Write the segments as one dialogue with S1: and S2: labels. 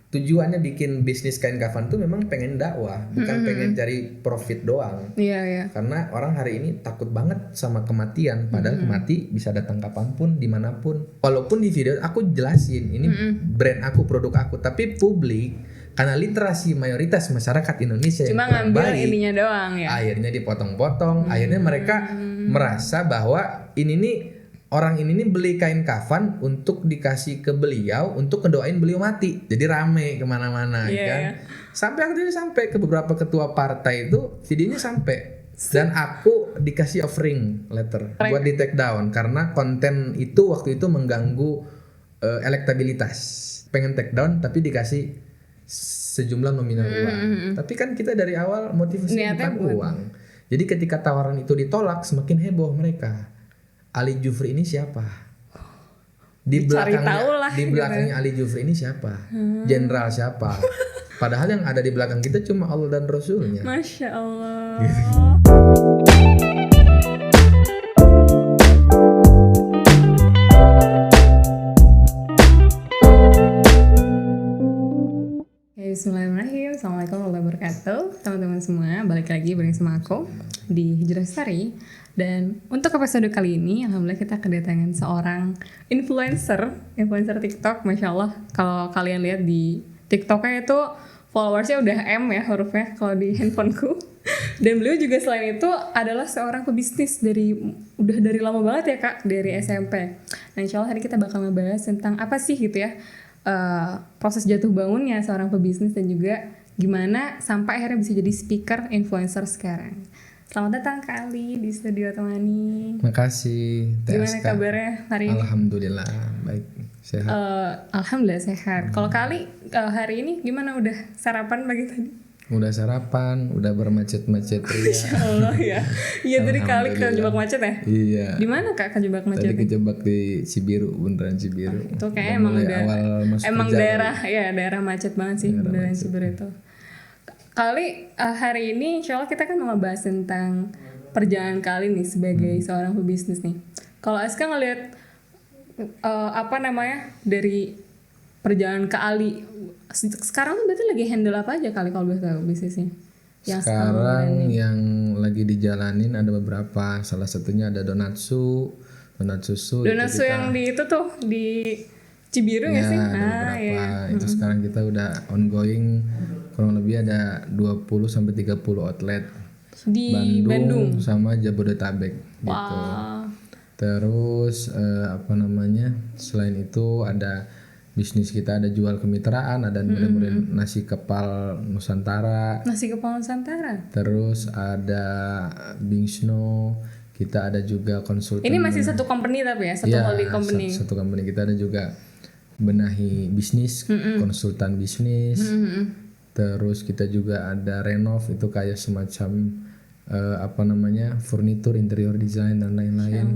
S1: tujuannya bikin bisnis kain kafan tuh memang pengen dakwah, bukan pengen cari profit doang.
S2: Iya.
S1: Karena orang hari ini takut banget sama kematian, padahal mati bisa datang kapanpun, dimanapun. Walaupun di video aku jelasin ini brand aku, produk aku, tapi publik karena literasi mayoritas masyarakat Indonesia
S2: cuma
S1: yang kurang
S2: ngambil
S1: baik,
S2: ininya doang ya.
S1: akhirnya dipotong-potong. Akhirnya mereka merasa bahwa ini nih orang ini nih beli kain kafan untuk dikasih ke beliau untuk ngedoain beliau mati. Jadi rame kemana-mana kan. Sampai akhirnya sampai ke beberapa ketua partai itu videonya sampai. Dan aku dikasih offering letter buat di take down karena konten itu waktu itu mengganggu elektabilitas. Pengen take down tapi dikasih sejumlah nominal uang. Tapi kan kita dari awal motivasinya bukan uang. Jadi ketika tawaran itu ditolak semakin heboh mereka. Ali Jufri ini siapa? Di belakangnya Ali Jufri ini siapa? Jenderal siapa? Padahal yang ada di belakang kita cuma Allah dan Rasulnya.
S2: Masya Allah. Bismillahirrahmanirrahim. Assalamualaikum warahmatullahi wabarakatuh. Teman-teman semua, balik lagi bersama aku di Hijrah Lestari. Dan untuk episode kali ini, alhamdulillah kita kedatangan seorang influencer TikTok. Masya Allah, kalau kalian lihat di TikToknya itu followersnya udah M ya hurufnya kalau di handphoneku. Dan beliau juga selain itu adalah seorang pebisnis dari lama banget ya Kak, dari SMP. Nah insya Allah hari kita bakal ngebahas tentang apa sih gitu ya, proses jatuh bangunnya seorang pebisnis dan juga gimana sampai akhirnya bisa jadi speaker influencer sekarang. Selamat datang Kak Ali di studio Temani.
S1: Makasih.
S2: Gimana kabarnya hari ini?
S1: Alhamdulillah baik, sehat.
S2: Alhamdulillah sehat. Kalau Kak Ali hari ini gimana, udah sarapan pagi tadi?
S1: Udah sarapan, udah bermacet-macet ria.
S2: Masya Allah ya. Iya tadi Kak Ali kejebak macet ya?
S1: Iya.
S2: Di mana Kak kejebak macet?
S1: Tadi kejebak di Cibiru, bundaran Cibiru.
S2: Itu kayaknya emang daerah macet banget sih bundaran Cibiru itu. Kali hari ini insya Allah kita kan mau ngebahas tentang perjalanan Kali nih sebagai seorang pebisnis nih. Kalau Aska ngelihat dari perjalanan Kali sekarang tuh berarti lagi handle apa aja Kali kalau boleh tahu bisnisnya?
S1: Sekarang yang lagi dijalanin ada beberapa, salah satunya ada donat susu.
S2: Donat susu yang di itu tuh di Cibiru nggak sih?
S1: Ada beberapa. Itu sekarang kita udah ongoing. Kurang lebih ada 20 sampai 30 outlet
S2: di
S1: Bandung sama Jabodetabek gitu. Terus selain itu ada bisnis kita, ada jual kemitraan, ada brand nasi kepal Nusantara. Terus ada Bingsno. Kita ada juga konsultan.
S2: Ini masih satu company tapi ya, holding company.
S1: Satu company. Kita ada juga benahi bisnis, konsultan bisnis. Terus kita juga ada renov, itu kayak semacam furnitur, interior design dan lain-lain.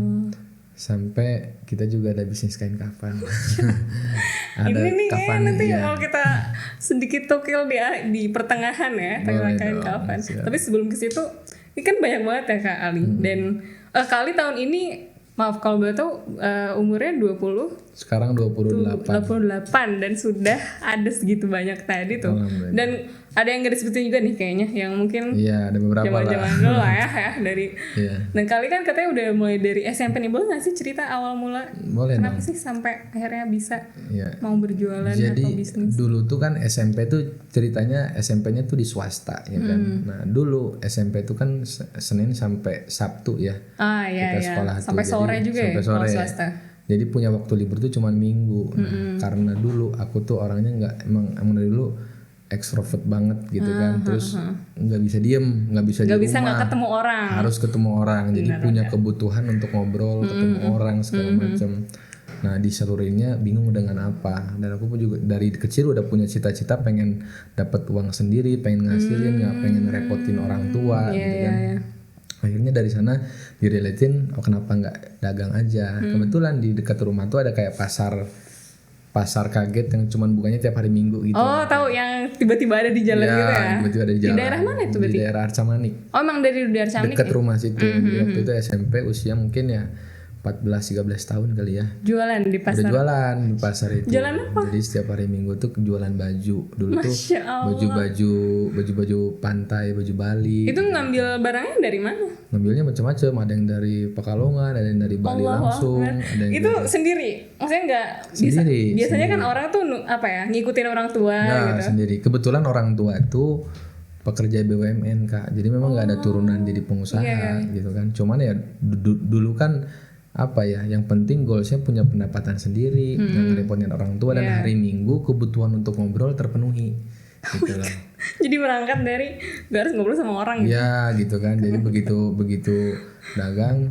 S1: Sampai kita juga ada bisnis kain kafan.
S2: Ada ini nih nanti mau kita sedikit tokil di pertengahan ya tentang kain kafan. Tapi sebelum ke situ, ini kan banyak banget ya Kak Ali. Dan Kak Ali tahun ini, maaf kalau boleh tahu, umurnya 20.
S1: Sekarang 28
S2: dan sudah ada segitu banyak tadi tuh. Dan ada yang gak disebutin juga nih kayaknya, yang mungkin
S1: ada beberapa
S2: zaman dulu lah ya dari. Dan Kali kan katanya udah mulai dari SMP nih, boleh gak sih cerita awal mula?
S1: Boleh.
S2: Kenapa sih sampai akhirnya bisa mau berjualan
S1: atau
S2: bisnis?
S1: Jadi dulu tuh kan SMP tuh ceritanya, SMP-nya tuh di swasta ya kan. Nah dulu SMP tuh kan Senin sampai Sabtu ya. Kita sekolah
S2: sampai
S1: tuh.
S2: Sore juga
S1: sampai
S2: ya
S1: sore.
S2: kalau swasta.
S1: Jadi punya waktu libur tuh cuma Minggu. Nah, karena dulu aku tuh orangnya emang dari dulu ekstrovert banget gitu kan. Terus nggak bisa diem, nggak bisa di rumah.
S2: Nggak ketemu orang.
S1: Harus ketemu orang. Jadi punya kebutuhan untuk ngobrol, ketemu orang segala macam. Nah diseluruhnya bingung dengan apa. Dan aku pun juga dari kecil udah punya cita-cita pengen dapat uang sendiri, pengen ngasilin, nggak pengen repotin orang tua gitu kan. Akhirnya dari sana direlatin, kenapa nggak dagang aja. Kebetulan di dekat rumah tuh ada kayak pasar kaget yang cuman bukanya tiap hari Minggu gitu.
S2: Oh tahu, yang tiba-tiba ada di jalan gitu ya?
S1: Tiba-tiba ada di jalan.
S2: Di daerah mana itu berarti?
S1: Di daerah Arca Manik.
S2: Oh emang dari Arca Manik?
S1: Dekat rumah situ. Waktu itu SMP, usia mungkin ya 14-13 tahun kali ya.
S2: Jualan di
S1: Udah
S2: pasar.
S1: jualan di pasar itu.
S2: Jualan apa?
S1: Jadi setiap hari Minggu tuh jualan baju. Dulu tuh
S2: Masya Allah.
S1: baju pantai, baju Bali.
S2: Itu ngambil barangnya dari mana?
S1: Ngambilnya macam-macam, ada yang dari Pekalongan, ada yang dari Bali
S2: Allahu
S1: langsung,
S2: Akbar.
S1: ada yang
S2: Itu sendiri? Maksudnya nggak
S1: Sendiri,
S2: biasanya kan
S1: sendiri.
S2: orang tuh ngikutin orang tua
S1: Nah,
S2: gitu.
S1: sendiri. Kebetulan orang tua tuh pekerja BUMN Kak, jadi memang nggak ada turunan jadi pengusaha gitu kan. Cuman ya dulu kan apa ya, yang penting goalsnya punya pendapatan sendiri, nggak ngerepotin orang tua, dan hari Minggu kebutuhan untuk ngobrol terpenuhi gitu loh.
S2: Jadi berangkat dari gak harus ngobrol sama orang gitu.
S1: Ya gitu kan, jadi begitu dagang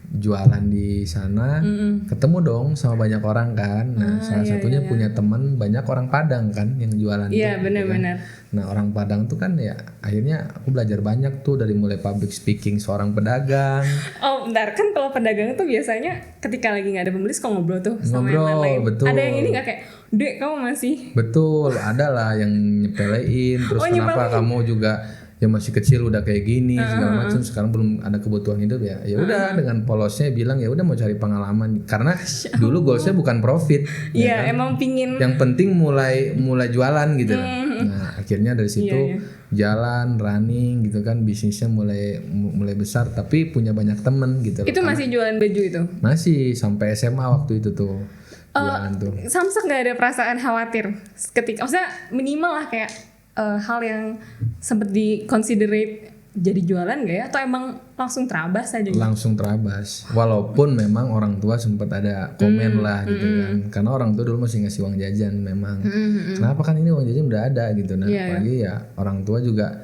S1: jualan di sana, ketemu dong sama banyak orang kan. Nah salah satunya punya teman banyak orang Padang kan yang jualan.
S2: Iya
S1: tuh,
S2: benar-benar.
S1: Nah orang Padang tuh kan ya akhirnya aku belajar banyak tuh, dari mulai public speaking seorang pedagang.
S2: Oh bentar, kan kalau pedagang itu biasanya ketika lagi nggak ada pembeli suka ngobrol tuh sama yang
S1: Ngobrol,
S2: lain.
S1: betul.
S2: Ada yang ini nggak kayak, Dek kamu masih
S1: Betul, ada lah yang nyepelein, terus kenapa kamu juga yang masih kecil udah kayak gini segala macam, sekarang belum ada kebutuhan hidup ya. Ya udah dengan polosnya bilang ya udah mau cari pengalaman, karena dulu goalsnya bukan profit.
S2: Iya emang pingin.
S1: Yang penting mulai jualan gitu. Nah, akhirnya dari situ jalan running gitu kan, bisnisnya mulai besar, tapi punya banyak temen gitu.
S2: Itu masih jualan baju itu?
S1: Masih sampai SMA waktu itu tuh. Jualan tuh.
S2: Samsak nggak ada perasaan khawatir ketika, maksudnya minimal lah kayak hal yang sempet di considerate jadi jualan gak ya, atau emang langsung terabas aja gitu?
S1: Langsung terabas, walaupun memang orang tua sempat ada komen lah gitu kan, karena orang tua dulu masih ngasih uang jajan memang. Kenapa kan ini uang jajan udah ada gitu. Nah apalagi ya orang tua juga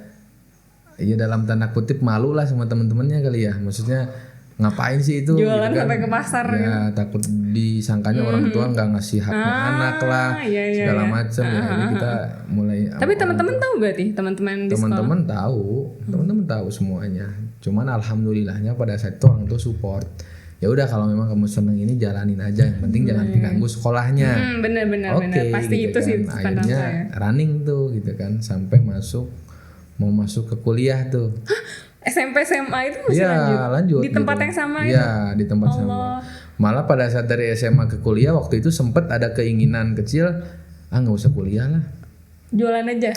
S1: ya dalam tanda kutip malu lah sama teman-temannya kali ya, maksudnya ngapain sih itu
S2: jualan
S1: gitu kan.
S2: sampai ke pasar
S1: ya takut disangkanya orang tua nggak ngasih haknya anak lah, segala macam ya. Jadi kita mulai.
S2: Tapi teman-teman tahu berarti teman-teman di sekolah?
S1: Teman-teman tahu semuanya. Cuman alhamdulillahnya pada saat itu orang tua support. Ya udah kalau memang kamu seneng ini jalanin aja, yang penting jangan diganggu sekolahnya.
S2: Bener pasti
S1: gitu
S2: itu sih
S1: kan.
S2: pandang
S1: Akhirnya
S2: saya.
S1: running tuh gitu kan, sampai mau masuk ke kuliah tuh.
S2: SMP SMA itu masih
S1: lanjut
S2: di tempat
S1: gitu.
S2: yang sama itu?
S1: Iya, di tempat sama. Malah pada saat dari SMA ke kuliah waktu itu sempet ada keinginan kecil, nggak usah kuliah lah,
S2: jualan aja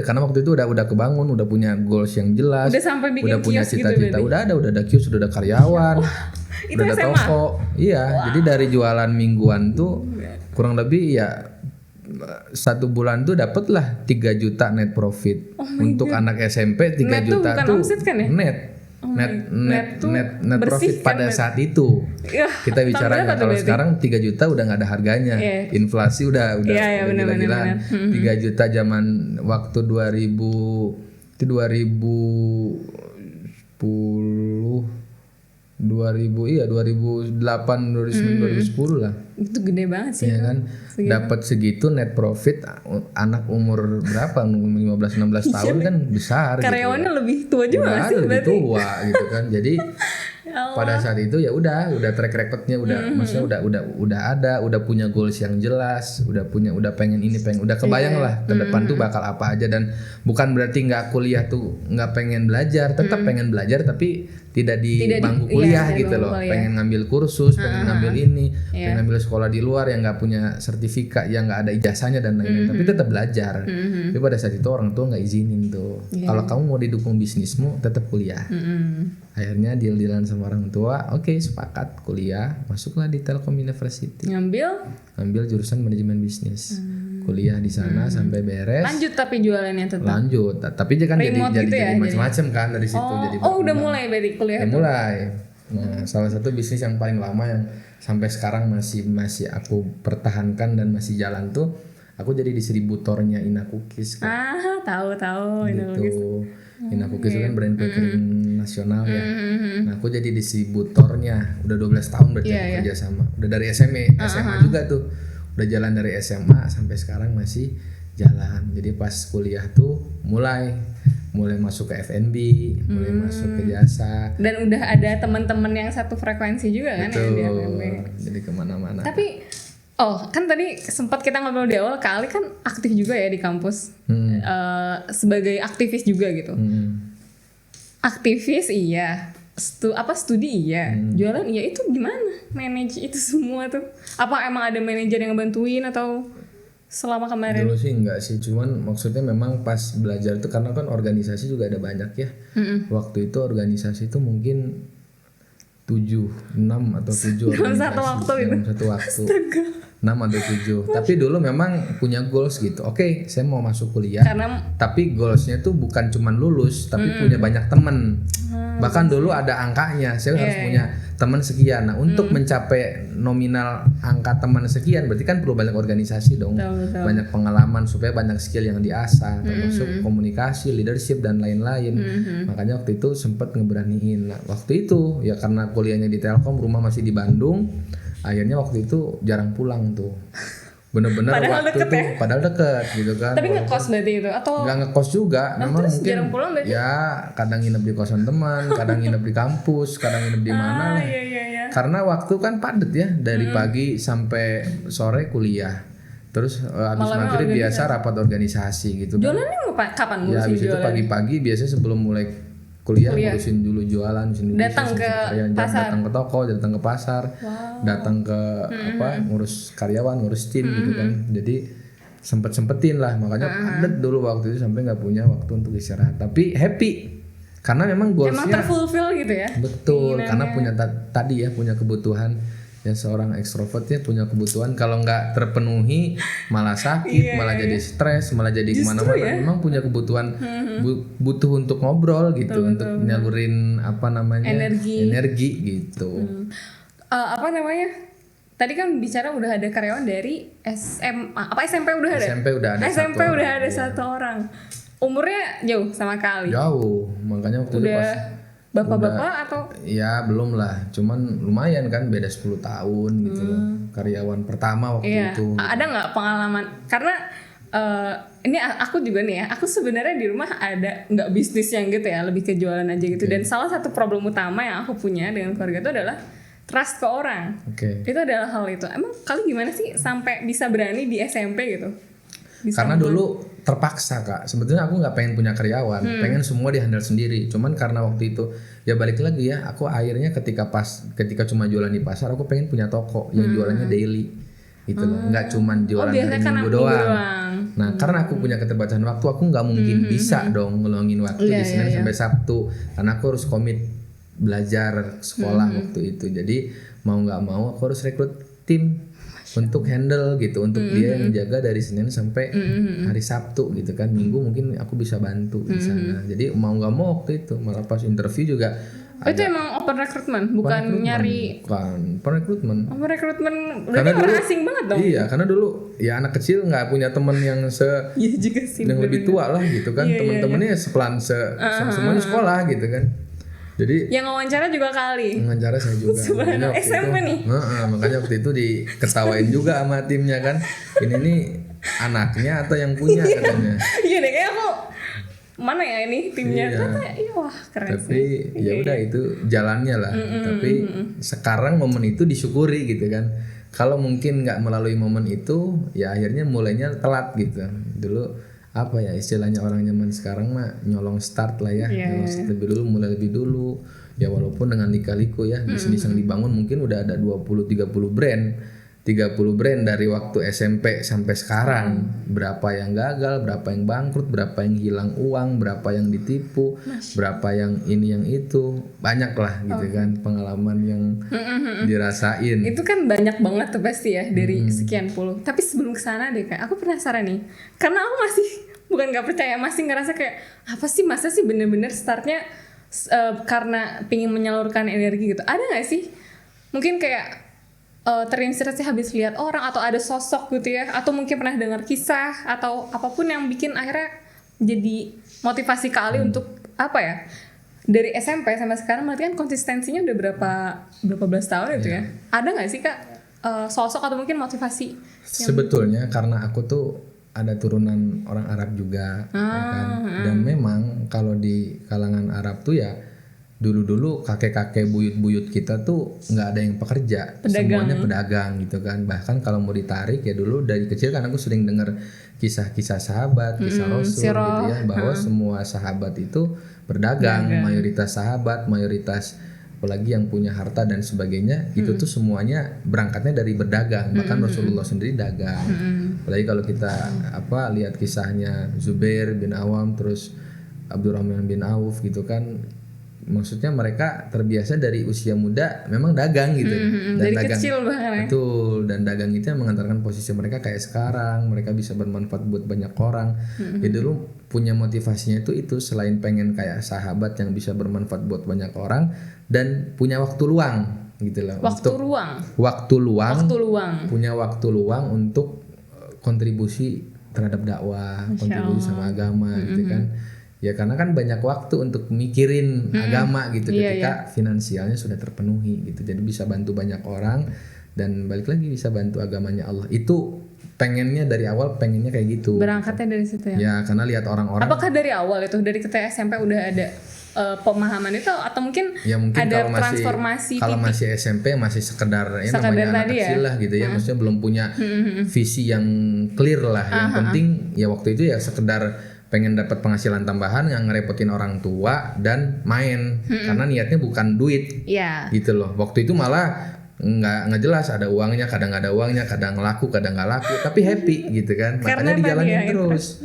S1: karena waktu itu udah kebangun, udah punya goals yang jelas,
S2: udah sampai bikin
S1: udah punya
S2: kios gitu
S1: cita-cita,
S2: berarti?
S1: udah ada kios, udah ada karyawan,
S2: itu
S1: udah ada
S2: SMA?
S1: toko. Iya, jadi dari jualan mingguan tuh kurang lebih ya 1 bulan tuh dapet lah 3 juta net profit. Untuk anak SMP 3
S2: net
S1: juta
S2: tuh bukan omset kan ya?
S1: net profit
S2: kan
S1: pada saat itu. Kita bicaranya kalau sekarang 3 juta udah nggak ada harganya. Inflasi udah gila-gilaan. 3 juta zaman waktu 2010 2008 2010 lah.
S2: Itu gede banget sih.
S1: Iya kan, dapat segitu net profit, anak umur berapa, 15-16 tahun kan besar.
S2: Karyawannya
S1: gitu ya.
S2: lebih tua juga nggak sih?
S1: Lebih tua gitu kan. Jadi
S2: Allah.
S1: pada saat itu ya udah track recordnya maksudnya udah punya goals yang jelas, udah pengen ini, udah kebayang lah ke depan tuh bakal apa aja. Dan bukan berarti nggak kuliah tuh nggak pengen belajar, tetap pengen belajar tapi tidak di bangku kuliah gitu loh. Pengen ngambil kursus, pengen ngambil ini, pengen ngambil sekolah di luar yang nggak punya sertifikat, yang nggak ada ijazahnya dan lain-lain, tapi tetap belajar. Tapi pada saat itu orang tua nggak izinin tuh. Kalau kamu mau didukung bisnismu, tetap kuliah. Akhirnya deal-dealan sama orang tua, oke, sepakat kuliah, masuklah di Telkom University. Ngambil jurusan manajemen bisnis. Kuliah di sana sampai beres.
S2: Lanjut tapi jualannya tetap.
S1: Lanjut, tapi kan jadi macam-macam kan dari situ. Jadi
S2: udah mulai berarti kuliah.
S1: Mulai. Nah, salah satu bisnis yang paling lama yang sampai sekarang masih aku pertahankan dan masih jalan tuh, aku jadi distributornya Ina Cookies.
S2: Tahu
S1: gitu. Ina Cookies itu kan brand kue kering nasional ya. Nah, aku jadi distributornya udah 12 tahun berarti kerja sama. Udah dari SMA juga tuh. Udah jalan dari SMA sampai sekarang masih jalan. Jadi pas kuliah tuh mulai masuk ke F&B, mulai masuk ke jasa.
S2: Dan udah ada teman-teman yang satu frekuensi juga kan yang di F&B.
S1: Jadi kemana-mana.
S2: Tapi kan tadi sempat kita ngobrol di awal, Kak Ali kan aktif juga ya di kampus sebagai aktivis juga gitu. Aktivis iya, studi iya, jualan iya, itu gimana manage itu semua tuh? Apa emang ada manajer yang bantuin atau selama kemarin?
S1: Dulu sih enggak sih, cuman maksudnya memang pas belajar itu karena kan organisasi juga ada banyak ya. Waktu itu organisasi itu mungkin 7, 6 atau 7
S2: Dalam
S1: organisasi
S2: satu waktu itu?
S1: dalam satu waktu. 6 atau 7. Tapi dulu memang punya goals gitu. Oke, saya mau masuk kuliah.
S2: Karena
S1: Tapi goalsnya tuh bukan cuman lulus, tapi punya banyak temen. Bahkan dulu ada angkanya. Saya harus punya teman sekian. Nah, untuk mencapai nominal angka teman sekian, berarti kan perlu banyak organisasi dong.
S2: Betul.
S1: Banyak pengalaman supaya banyak skill yang diasah, termasuk komunikasi, leadership dan lain-lain. Makanya waktu itu sempat ngeberaniin. Nah, waktu itu ya karena kuliahnya di Telkom, rumah masih di Bandung. Akhirnya waktu itu jarang pulang tuh. Bener-bener
S2: Padahal
S1: waktu
S2: deket
S1: tuh
S2: ya?
S1: padahal deket gitu kan.
S2: tapi ngekos berarti itu atau
S1: Nggak ngekos juga, memang
S2: terus
S1: mungkin
S2: jarang pulang berarti?
S1: ya kadang nginep di kosan teman, kadang nginep di kampus, kadang nginep di mana lah.
S2: iya.
S1: Karena waktu kan padet ya, dari pagi sampai sore kuliah. Terus habis
S2: Malamnya
S1: maghrib biasa rapat organisasi gitu kan.
S2: jualannya kapan
S1: Ya
S2: ngurusin
S1: habis itu
S2: jualan?
S1: pagi-pagi biasanya sebelum mulai kuliah ngurusin dulu jualan, ngurusin dulu
S2: Datang
S1: bisnis,
S2: ke
S1: ngurusin karyawan,
S2: pasar?
S1: datang ke toko, datang ke pasar, datang ke ngurus karyawan, ngurus tim gitu kan. Jadi sempet-sempetin lah, makanya padet dulu waktu itu sampai nggak punya waktu untuk istirahat. Tapi happy karena memang
S2: Emang
S1: goalsnya
S2: terfulfill gitu ya?
S1: betul, karena punya tadi ya punya kebutuhan. Ya seorang ekstrovert ya punya kebutuhan, kalau nggak terpenuhi malah sakit, malah jadi stres, malah jadi kemana-mana. Memang punya kebutuhan butuh untuk ngobrol gitu, untuk nyalurin apa namanya energi gitu.
S2: Apa namanya? Tadi kan bicara udah ada karyawan dari SMA. Apa SMP udah ada?
S1: SMP udah ada
S2: SMP
S1: satu
S2: udah
S1: orang,
S2: ada satu orang. Umurnya jauh sama kali.
S1: jauh, makanya waktu itu
S2: Udah
S1: pas
S2: bapak-bapak atau
S1: ya belum lah, cuman lumayan kan beda 10 tahun gitu loh. Karyawan pertama waktu itu.
S2: ada nggak pengalaman? Karena ini aku juga nih ya, aku sebenarnya di rumah ada nggak bisnis yang gitu ya, lebih ke jualan aja gitu. Dan salah satu problem utama yang aku punya dengan keluarga itu adalah trust ke orang. Itu adalah hal itu. Emang kalian gimana sih sampai bisa berani di SMP gitu?
S1: Karena dulu terpaksa Kak, sebetulnya aku nggak pengen punya karyawan, pengen semua dihandle sendiri. Cuman karena waktu itu ya balik lagi ya, aku akhirnya ketika cuma jualan di pasar, aku pengen punya toko yang jualannya daily gitu loh, nggak cuman jualan hari Minggu doang. Nah karena aku punya keterbatasan waktu, aku nggak mungkin bisa dong ngeluangin waktu di Senin sampai Sabtu, karena aku harus komit belajar sekolah waktu itu. Jadi mau nggak mau aku harus rekrut tim untuk handle gitu, untuk dia yang jaga dari Senin sampai hari Sabtu gitu kan. Minggu mungkin aku bisa bantu di sana. Jadi mau nggak mau waktu itu malah pas interview juga
S2: itu emang open recruitment, bukan nyari
S1: perekrutmen.
S2: open recruitment berarti orang asing banget dong.
S1: Iya, karena dulu ya anak kecil nggak punya teman yang
S2: Iya juga sih.
S1: yang lebih tua lah gitu kan. Teman-temannya sepelan semuanya sekolah gitu kan. Jadi
S2: yang wawancara juga kali.
S1: Wawancara saya juga.
S2: Makanya SMP nih.
S1: Makanya waktu itu diketawain juga sama timnya kan. Ini nih anaknya atau yang punya katanya.
S2: Iya deh, kayak aku mana ya ini timnya. Iya, wah keren
S1: Tapi
S2: sih.
S1: ya udah itu jalannya lah. Tapi sekarang momen itu disyukuri gitu kan. Kalau mungkin nggak melalui momen itu, ya akhirnya mulainya telat gitu. Dulu apa ya istilahnya orang zaman sekarang mah nyolong start lah ya, nyolong start lebih dulu, mulai lebih dulu ya, walaupun dengan lika-liku ya bisnis yang dibangun mungkin udah ada 30 brand dari waktu SMP sampai sekarang. Berapa yang gagal, berapa yang bangkrut, berapa yang hilang uang, berapa yang ditipu, berapa yang ini yang itu, banyak lah gitu kan pengalaman yang dirasain.
S2: Itu kan banyak banget tuh pasti ya dari sekian puluh. Tapi sebelum kesana deh Kak, aku penasaran nih. Karena aku masih bukan nggak percaya, masih ngerasa kayak apa sih, masa sih bener-bener startnya karena pingin menyalurkan energi gitu. Ada nggak sih? Mungkin kayak terinspirasi habis lihat orang atau ada sosok gitu ya, atau mungkin pernah dengar kisah atau apapun yang bikin akhirnya jadi motivasi kali untuk apa ya, dari SMP sampai sekarang berarti kan konsistensinya udah berapa belas tahun itu ya. Ada nggak sih Kak sosok atau mungkin motivasi?
S1: Sebetulnya karena aku tuh ada turunan orang Arab juga ya kan? Dan memang kalau di kalangan Arab tuh ya dulu kakek-kakek buyut-buyut kita tuh nggak ada yang pekerja, semuanya pedagang gitu kan. Bahkan kalau mau ditarik ya dulu dari kecil kan aku sering dengar kisah-kisah sahabat, kisah Rasul gitu ya, bahwa semua sahabat itu berdagang, mayoritas sahabat, mayoritas apalagi yang punya harta dan sebagainya itu tuh semuanya berangkatnya dari berdagang. Bahkan Rasulullah sendiri dagang. Apalagi kalau kita lihat kisahnya Zubair bin Awam terus Abdurrahman bin Auf gitu kan, maksudnya mereka terbiasa dari usia muda memang dagang gitu dan
S2: dari
S1: dagang
S2: kecil bahkan
S1: betul, dan dagang itu yang mengantarkan posisi mereka kayak sekarang, mereka bisa bermanfaat buat banyak orang. Jadi dulu punya motivasinya itu selain pengen kayak sahabat yang bisa bermanfaat buat banyak orang dan punya waktu luang gitu loh. Waktu luang punya waktu luang untuk kontribusi terhadap dakwah, kontribusi sama agama gitu kan. Ya karena kan banyak waktu untuk mikirin agama gitu ketika finansialnya sudah terpenuhi gitu. Jadi bisa bantu banyak orang dan balik lagi bisa bantu agamanya Allah. Itu pengennya dari awal pengennya kayak gitu.
S2: Berangkatnya dari situ ya.
S1: Ya karena lihat orang-orang.
S2: Apakah dari awal itu dari ketika SMP udah ada pemahaman itu atau mungkin ada transformasi?
S1: Kalau masih SMP masih sekedar namanya anak kecil lah gitu ya. Maksudnya belum punya visi yang clear lah. Yang penting ya waktu itu ya sekedar pengen dapat penghasilan tambahan yang ngerepotin orang tua dan main karena niatnya bukan duit gitu loh. Waktu itu malah nggak jelas, ada uangnya kadang nggak ada uangnya, kadang laku kadang nggak laku, tapi happy gitu kan, makanya dijalanin terus.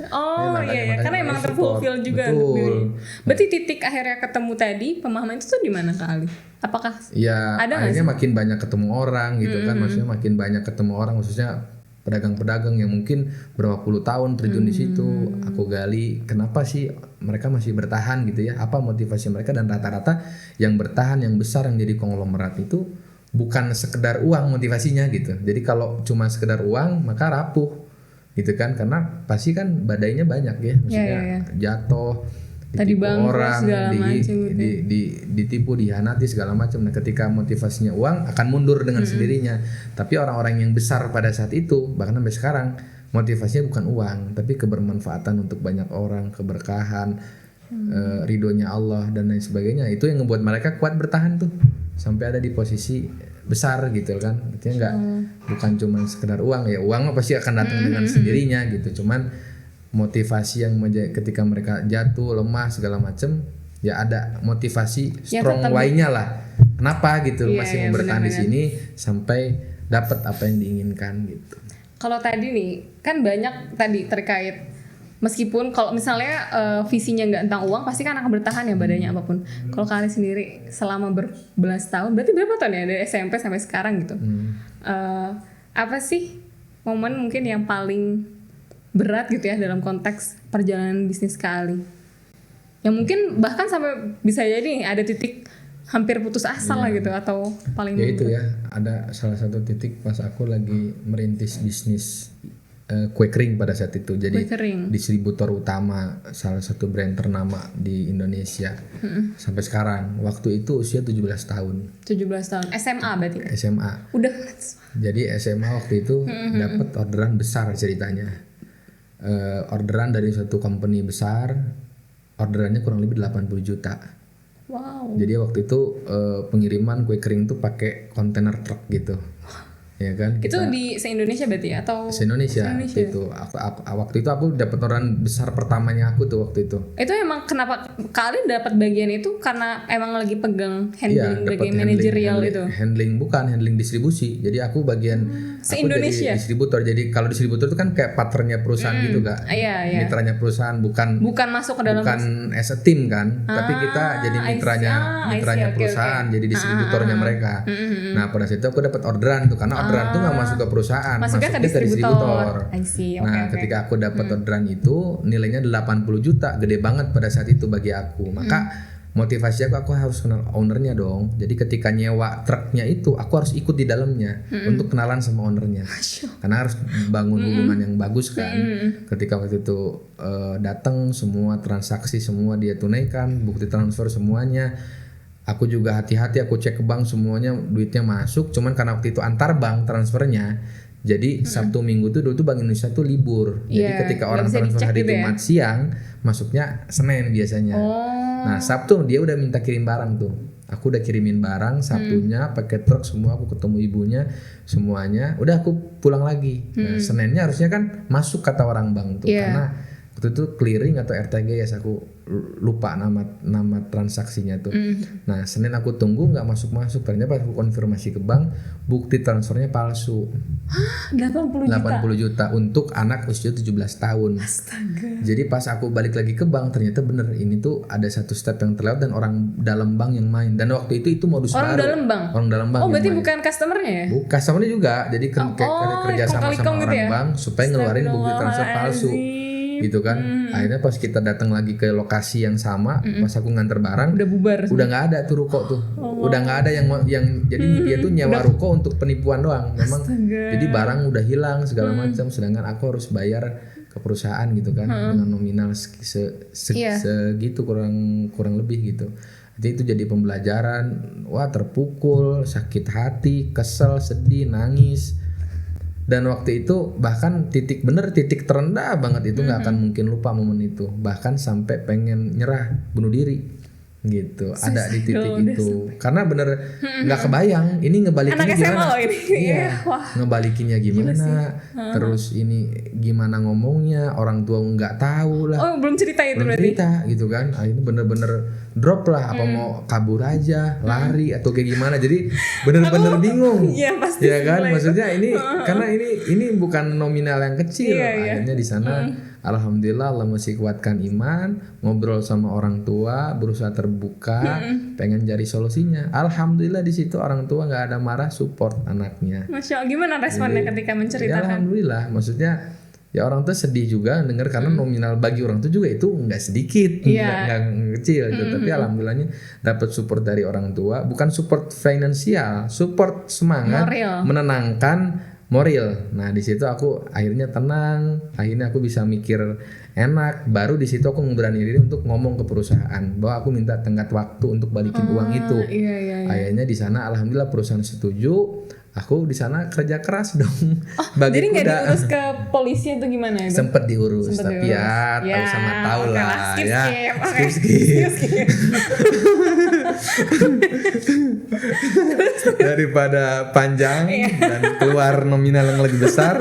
S2: Karena emang terfulfill juga. Betul. Berarti titik akhirnya ketemu tadi pemahaman itu tuh di mana kali? Apakah ada
S1: akhirnya makin banyak ketemu orang gitu kan, maksudnya makin banyak ketemu orang khususnya pedagang-pedagang yang mungkin berapa puluh tahun terjun di situ. Aku gali kenapa sih mereka masih bertahan gitu ya, apa motivasi mereka, dan rata-rata yang bertahan yang besar yang jadi konglomerat itu bukan sekedar uang motivasinya gitu. Jadi kalau cuma sekedar uang maka rapuh gitu kan, karena pasti kan badainya banyak ya, maksudnya jatuh, ditipu orang, ditipu, dihianati segala macam. Nah ketika motivasinya uang akan mundur dengan sendirinya. Tapi orang-orang yang besar pada saat itu bahkan sampai sekarang motivasinya bukan uang tapi kebermanfaatan untuk banyak orang, keberkahan, ridhonya Allah dan lain sebagainya. Itu yang membuat mereka kuat bertahan tuh sampai ada di posisi besar gitu kan. Artinya bukan cuma sekedar uang ya, uang pasti akan datang dengan sendirinya gitu. Cuman motivasi yang ketika mereka jatuh, lemah segala macem, ya ada motivasi strong why-nya lah. Kenapa gitu masih mau bertahan di sini sampai dapat apa yang diinginkan gitu.
S2: Kalau tadi nih kan banyak tadi terkait meskipun kalau misalnya visinya nggak tentang uang pasti kan akan bertahan ya badannya apapun. Kalau kalian sendiri selama berbelas tahun, berarti berapa tahun ya dari SMP sampai sekarang gitu? Apa sih momen mungkin yang paling berat gitu ya dalam konteks perjalanan bisnis kali, yang mungkin bahkan sampai bisa jadi ada titik hampir putus asa lah gitu, atau paling
S1: ya itu ya, ada salah satu titik pas aku lagi merintis bisnis kue kering pada saat itu. Jadi distributor utama salah satu brand ternama di Indonesia sampai sekarang. Waktu itu usia 17 tahun.
S2: 17 tahun SMA berarti?
S1: SMA.
S2: Udah.
S1: Jadi SMA waktu itu dapat orderan besar ceritanya. Orderan dari suatu company besar, orderannya kurang lebih 80 juta.
S2: Wow.
S1: Jadi waktu itu pengiriman kue kering itu pakai kontainer truk gitu. Ya kan?
S2: Itu di se-Indonesia berarti ya? Atau
S1: se-Indonesia itu. Waktu itu aku dapat orderan besar pertamanya aku tuh waktu itu.
S2: Itu emang kenapa kalian dapat bagian itu karena emang lagi pegang handling bagian manajerial itu?
S1: Handling distribusi. Jadi aku bagian
S2: se-Indonesia.
S1: Aku jadi distributor. Jadi kalau distributor itu kan kayak partnernya perusahaan gitu Kak.
S2: Iya.
S1: Mitranya perusahaan, bukan masuk ke dalam, bukan as a team kan. Tapi kita jadi mitranya perusahaan, jadi distributornya mereka. Nah pada saat itu aku dapat orderan tuh, karena orderan tuh nggak masuk ke perusahaan, masuknya ke distributor. Ketika aku dapat orderan itu nilainya 80 juta, gede banget pada saat itu bagi aku. Maka motivasi aku harus kenal ownernya dong. Jadi ketika nyewa truknya itu aku harus ikut di dalamnya untuk kenalan sama ownernya, karena harus bangun hubungan yang bagus kan. Ketika waktu itu datang semua transaksi semua dia tunaikan, bukti transfer semuanya. Aku juga hati-hati, aku cek ke bank semuanya duitnya masuk. Cuman karena waktu itu antar bank transfernya, jadi Sabtu Minggu tuh dulu tuh Bank Indonesia tuh libur. Jadi ketika orang transfer hari Jumat siang, masuknya Senin biasanya. Nah Sabtu dia udah minta kirim barang tuh. Aku udah kirimin barang Sabtunya pakai truk semua, aku ketemu ibunya semuanya. Udah aku pulang lagi. Nah Seninnya harusnya kan masuk kata orang bank tuh karena waktu itu clearing atau RTGS aku lupa nama transaksinya tuh. Nah Senin aku tunggu nggak masuk. Ternyata pas aku konfirmasi ke bank bukti transfernya palsu.
S2: 80
S1: juta untuk anak usia 17 tahun.
S2: Astaga.
S1: Jadi pas aku balik lagi ke bank ternyata bener ini tuh ada satu step yang terlewat dan orang dalam bank yang main. Dan waktu itu modus
S2: orang
S1: baru.
S2: Dalam bank?
S1: Orang dalam bank.
S2: Oh berarti
S1: main.
S2: bukan customernya ya?
S1: Bukan, customernya juga. Jadi kerja sama orang
S2: gitu ya?
S1: bank supaya ngeluarin bukti transfer palsu. Gitu kan. Akhirnya pas kita datang lagi ke lokasi yang sama, pas aku nganter barang
S2: udah bubar.
S1: Udah nggak ada tuh ruko tuh. Udah nggak ada yang jadi dia tuh nyewa ruko untuk penipuan doang. Memang jadi barang udah hilang segala macam, sedangkan aku harus bayar ke perusahaan gitu kan dengan nominal segitu kurang lebih gitu. Jadi itu jadi pembelajaran. Wah, terpukul, sakit hati, kesel, sedih, nangis. Dan waktu itu bahkan titik terendah banget itu nggak akan mungkin lupa momen itu, bahkan sampai pengen nyerah bunuh diri gitu. Ada di titik itu karena bener nggak kebayang ini ngebalikinnya gimana. Iya, ngebalikinnya gimana, terus ini gimana ngomongnya, orang tua nggak tahu lah.
S2: Oh belum cerita itu
S1: belum
S2: berarti?
S1: Cerita gitu kan. Ini bener-bener drop lah, apa mau kabur aja, lari atau kayak gimana. Jadi bener-bener bingung.
S2: Iya pasti.
S1: Ya kan, maksudnya ini karena ini bukan nominal yang kecil. Akhirnya di sana alhamdulillah Allah masih kuatkan iman, ngobrol sama orang tua, berusaha terbuka, pengen cari solusinya. Alhamdulillah di situ orang tua nggak ada marah, support anaknya.
S2: Masya Allah, gimana responnya ketika menceritakan?
S1: Ya alhamdulillah, maksudnya ya orang tuh sedih juga denger karena nominal bagi orang tuh juga itu nggak sedikit, nggak kecil gitu. Tapi alhamdulillahnya dapat support dari orang tua, bukan support finansial, support semangat, menenangkan, moral. Nah di situ aku akhirnya tenang, akhirnya aku bisa mikir enak. Baru di situ aku berani diri untuk ngomong ke perusahaan bahwa aku minta tenggat waktu untuk balikin uang itu. Akhirnya di sana alhamdulillah perusahaan setuju. Aku di sana kerja keras dong.
S2: Jadi nggak diurus ke polisi atau gimana ya?
S1: Sempet diurus, tapi ya tahu sama tahu lah. Skip. Daripada panjang dan keluar nominal yang lebih besar,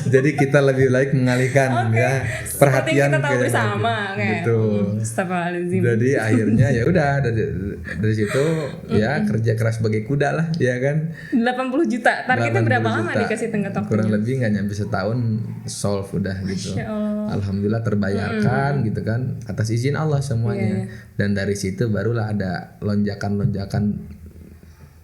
S1: jadi kita lebih baik mengalihkan ya perhatian
S2: kita tahu bersama kayak.
S1: Betul. Jadi akhirnya ya udah dari situ ya kerja keras sebagai kuda lah, ya kan.
S2: 80 juta. Targetnya berapa lama dikasih tenggat waktunya?
S1: Kurang lebih nggak nyampe setahun solve udah gitu. Alhamdulillah terbayarkan gitu kan atas izin Allah semuanya. Dan dari situ barulah ada lonjakan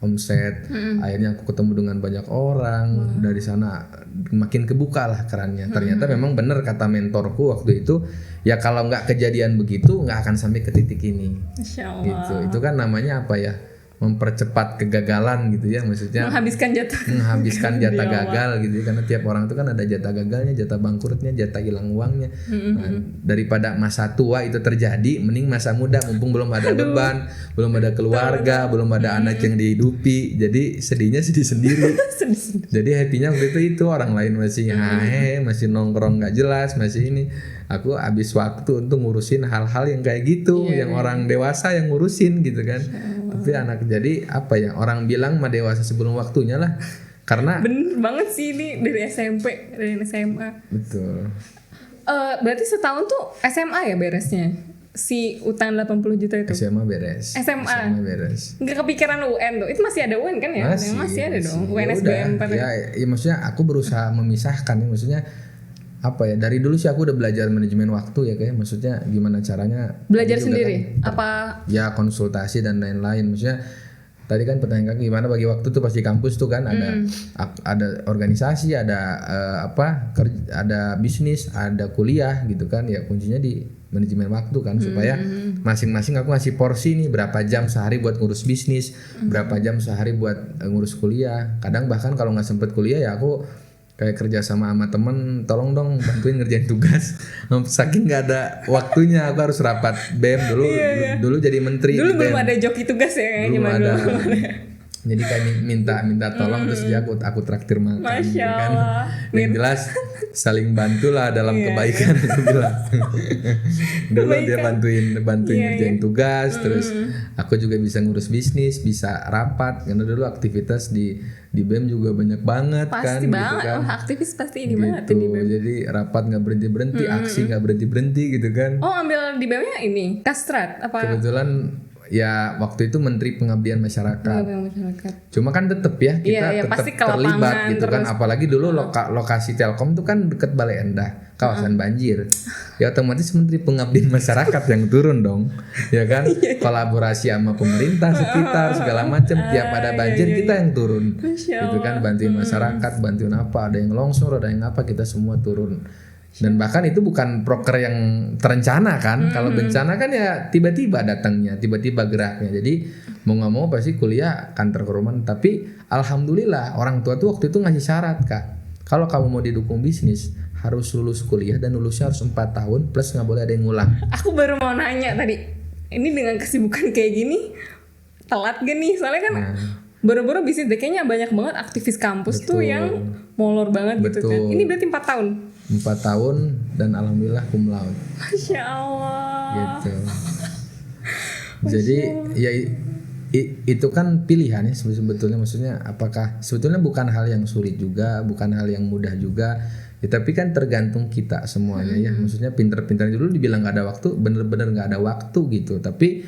S1: omset. Akhirnya aku ketemu dengan banyak orang. Dari sana makin kebuka lah kerannya. Ternyata memang benar kata mentorku waktu itu, ya kalau nggak kejadian begitu nggak akan sampai ke titik ini.
S2: Masya Allah.
S1: Gitu. Itu kan namanya apa ya? Mempercepat kegagalan gitu ya, maksudnya menghabiskan jatah gagal gitu ya, karena tiap orang itu kan ada jatah gagalnya, jatah bangkrutnya, jatah hilang uangnya. Nah, daripada masa tua itu terjadi, mending masa muda mumpung belum ada beban, belum ada keluarga, belum ada anak yang dihidupi, jadi sedihnya sedih sendiri. Jadi happy-nya waktu itu orang lain masih masih nongkrong nggak jelas, masih ini. Aku habis waktu untuk ngurusin hal-hal yang kayak gitu, yang orang dewasa yang ngurusin gitu kan. Tapi anak jadi apa ya, orang bilang mah dewasa sebelum waktunya lah. Karena
S2: bener banget sih ini dari SMP, dari SMA.
S1: Betul.
S2: Berarti setahun tuh SMA ya beresnya? Si utang 80 juta itu?
S1: SMA beres.
S2: SMA beres. Nggak kepikiran UN tuh? Itu masih ada UN kan ya? Masih ada dong. UN SBM.
S1: Ya maksudnya aku berusaha memisahkan ya, maksudnya apa ya, dari dulu sih aku udah belajar manajemen waktu ya, kayak maksudnya gimana caranya
S2: belajar sendiri kan, apa
S1: ya konsultasi dan lain-lain. Maksudnya tadi kan pertanyaan gimana bagi waktu tuh pas di kampus tuh kan ada organisasi, ada ada bisnis, ada kuliah gitu kan, ya kuncinya di manajemen waktu kan, supaya masing-masing aku ngasih porsi nih, berapa jam sehari buat ngurus bisnis, berapa jam sehari buat ngurus kuliah. Kadang bahkan kalau nggak sempet kuliah ya aku kayak kerja sama temen, tolong dong bantuin ngerjain tugas. Saking nggak ada waktunya, aku harus rapat BEM dulu. Dulu jadi menteri.
S2: Dulu belum ada joki tugas ya,
S1: belum ada. Jadi kayak minta tolong terus dia aku traktir makan.
S2: Masya
S1: gitu kan.
S2: Allah.
S1: Yang jelas saling bantulah dalam kebaikan aku bilang. Dulu dia bantuin ngerjain tugas, terus aku juga bisa ngurus bisnis, bisa rapat. Karena dulu aktivitas di BEM juga banyak banget
S2: Pasti
S1: kan.
S2: banget,
S1: gitu kan.
S2: aktivis pasti ini
S1: Gitu.
S2: banget di BEM.
S1: Jadi rapat nggak berhenti, aksi nggak berhenti gitu kan.
S2: Oh ambil di BEM-nya ini, Kastrat apa?
S1: Kebetulan ya waktu itu Menteri Pengabdian Masyarakat.
S2: Masyarakat.
S1: Cuma kan tetep ya kita
S2: Iya,
S1: tetap
S2: pasti ke lapangan
S1: terlibat gitu kan,
S2: terus.
S1: apalagi dulu lokasi Telkom tuh kan deket Balai Endah, kawasan banjir. Ya otomatis Menteri Pengabdian Masyarakat yang turun dong, ya kan? Kolaborasi sama pemerintah sekitar segala macam, tiap ada banjir kita yang turun. Gitu kan, bantuin masyarakat, bantuin apa, ada yang longsor, ada yang apa, kita semua turun. Dan bahkan itu bukan proker yang terencana kan. Kalau bencana kan ya tiba-tiba datangnya, tiba-tiba geraknya. Jadi mau nggak mau pasti kuliah kantor keruman. Tapi alhamdulillah orang tua tuh waktu itu ngasih syarat Kak. Kalau kamu mau didukung bisnis harus lulus kuliah dan lulusnya harus 4 tahun plus nggak boleh ada yang ngulang.
S2: Aku baru mau nanya tadi, ini dengan kesibukan kayak gini telat gak nih? Soalnya kan baru-baru bisnis deh, kayaknya banyak banget aktivis kampus tuh yang molor banget gitu kan. Ini berarti 4 tahun.
S1: 4 tahun dan alhamdulillah cum laude.
S2: Masya Allah.
S1: Gitu. Jadi ya itu kan pilihan ya sebetulnya, maksudnya apakah sebetulnya bukan hal yang sulit juga, bukan hal yang mudah juga. Ya, tapi kan tergantung kita semuanya ya. Maksudnya pinter-pinter dulu dibilang nggak ada waktu, bener-bener nggak ada waktu gitu. Tapi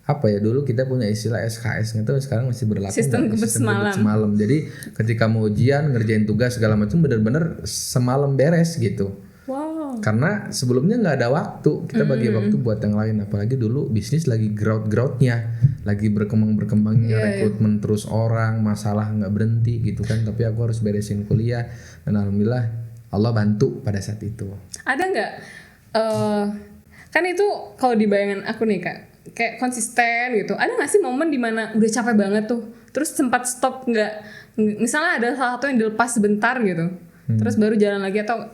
S1: apa ya, dulu kita punya istilah SKS gitu, sekarang masih berlaku
S2: sistem kebut
S1: semalam. Jadi ketika mau ujian ngerjain tugas segala macam bener-bener semalam beres gitu.
S2: Wow.
S1: Karena sebelumnya nggak ada waktu, kita bagi waktu buat yang lain. Apalagi dulu bisnis lagi growth-nya, lagi berkembangnya, rekrutmen terus orang, masalah nggak berhenti gitu kan. Tapi aku harus beresin kuliah dan alhamdulillah Allah bantu pada saat itu.
S2: Ada nggak? Kan itu kalau di bayangan aku nih Kak, kayak konsisten gitu. Ada nggak sih momen dimana udah capek banget tuh, terus sempat stop nggak? Misalnya ada salah satu yang dilepas sebentar gitu, terus baru jalan lagi, atau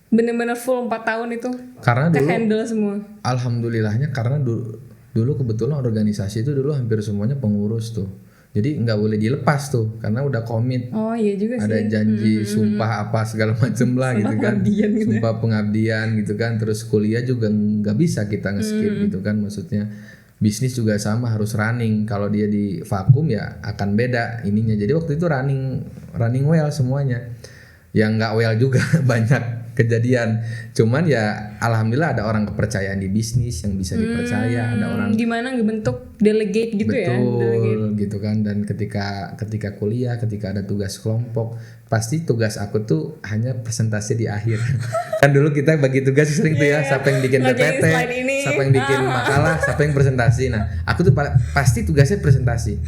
S2: bener-bener full 4 tahun itu?
S1: Karena dulu
S2: handle semua.
S1: Alhamdulillahnya karena dulu kebetulan organisasi itu dulu hampir semuanya pengurus tuh. Jadi nggak boleh dilepas tuh karena udah komit.
S2: Oh iya juga sih.
S1: Ada janji sumpah apa segala macem lah gitu kan. Sumpah pengabdian gitu kan. Terus kuliah juga nggak bisa kita nge-skip gitu kan. Maksudnya bisnis juga sama, harus running. Kalau dia di vakum ya akan beda ininya. Jadi waktu itu running well semuanya. Yang nggak well juga banyak kejadian. Cuman ya alhamdulillah ada orang kepercayaan di bisnis yang bisa dipercaya, ada orang
S2: gimana ngebentuk delegate gitu.
S1: betul,
S2: ya. Delegate.
S1: Gitu kan. Dan ketika kuliah, ketika ada tugas kelompok, pasti tugas aku tuh hanya presentasi di akhir. Kan dulu kita bagi tugas sering tuh ya, siapa yang bikin PPT, siapa yang bikin makalah, siapa yang presentasi. Nah, aku tuh pasti tugasnya presentasi.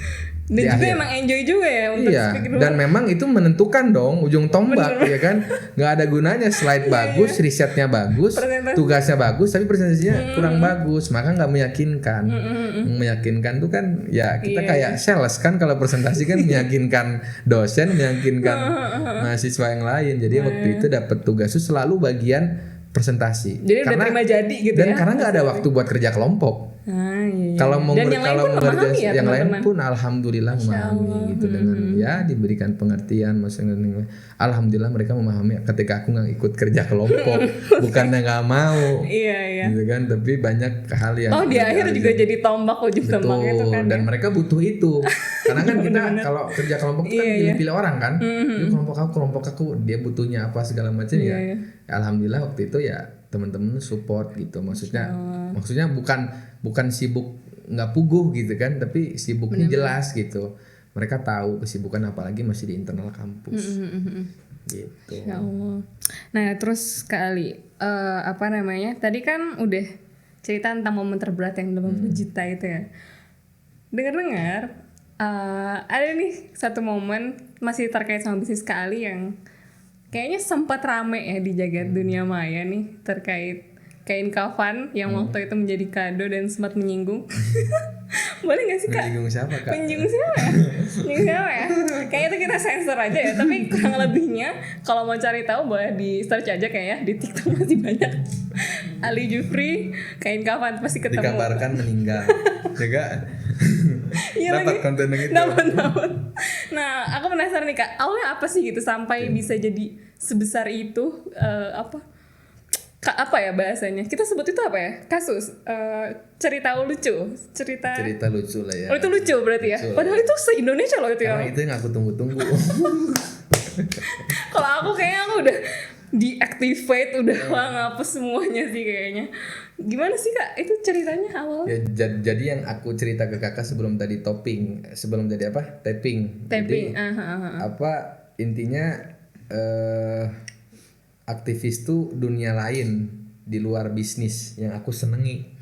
S2: Dan juga akhir. Emang enjoy juga ya untuk
S1: speak dulu. Dan memang itu menentukan dong ujung tombak. Ya kan, nggak ada gunanya slide bagus, risetnya bagus, tugasnya bagus, tapi presentasinya kurang bagus, maka nggak meyakinkan. Meyakinkan tuh kan ya kita kayak sales kan, kalau presentasi kan meyakinkan dosen, meyakinkan mahasiswa yang lain. Jadi waktu itu dapat tugas itu selalu bagian presentasi.
S2: Jadi karena, udah terima jadi gitu
S1: dan
S2: ya.
S1: Karena nggak ada waktu buat kerja kelompok.
S2: Iya.
S1: Kalau mau mengerjakan
S2: ya,
S1: yang lain pun alhamdulillah memahami gitu, dengan ya diberikan pengertian, maksudnya alhamdulillah mereka memahami ketika aku nggak ikut kerja kelompok. Bukannya nggak mau.
S2: Iya.
S1: Gitu kan, tapi banyak hal yang
S2: di akhir juga jadi tombak ujung tombak itu kan.
S1: Dan mereka butuh itu. Karena kan kita kalau kerja kelompok itu kan pilih-pilih orang kan. Itu kelompok aku dia butuhnya apa segala macam ya. Alhamdulillah waktu itu ya teman-teman support gitu. Maksudnya bukan sibuk nggak puguh gitu kan, tapi sibuknya jelas gitu. Mereka tahu kesibukan apalagi masih di internal kampus. Gitu.
S2: Ya Allah. Nah, terus kali tadi kan udah cerita tentang momen terberat yang 80 juta itu ya. Dengar-dengar ada nih satu momen masih terkait sama bisnis kali yang kayaknya sempat rame ya di jagat dunia maya nih, terkait kain kafan yang waktu itu menjadi kado dan sempat menyinggung. Boleh gak sih Kak?
S1: Menyinggung siapa Kak?
S2: Menyinggung siapa ya? Kayaknya itu kita sensor aja ya. Tapi kurang lebihnya kalau mau cari tahu boleh di search aja kayaknya di TikTok masih banyak. Ali Jufri kain kafan pasti ketemu.
S1: Dikabarkan meninggal. Jaga.
S2: Iya iya
S1: dapat
S2: lagi.
S1: konten yang itu.
S2: Dapat. Nah, aku penasaran nih Kak, awalnya apa sih gitu sampai bisa jadi sebesar itu apa ya bahasanya? Kita sebut itu apa ya? Kasus cerita lucu.
S1: Cerita lucu lah ya.
S2: Oh, itu lucu berarti ya.
S1: Lucu
S2: Padahal itu se-Indonesia loh itu ya.
S1: Karena itu yang aku tunggu-tunggu.
S2: Kalau aku kayaknya aku udah deactivate, udah ngapus semuanya sih kayaknya. Gimana sih Kak? Itu ceritanya awal?
S1: Ya, jadi yang aku cerita ke kakak sebelum tadi sebelum tadi apa? Tapping.
S2: Tapping.
S1: Jadi, apa intinya aktivis tuh dunia lain di luar bisnis yang aku senengi.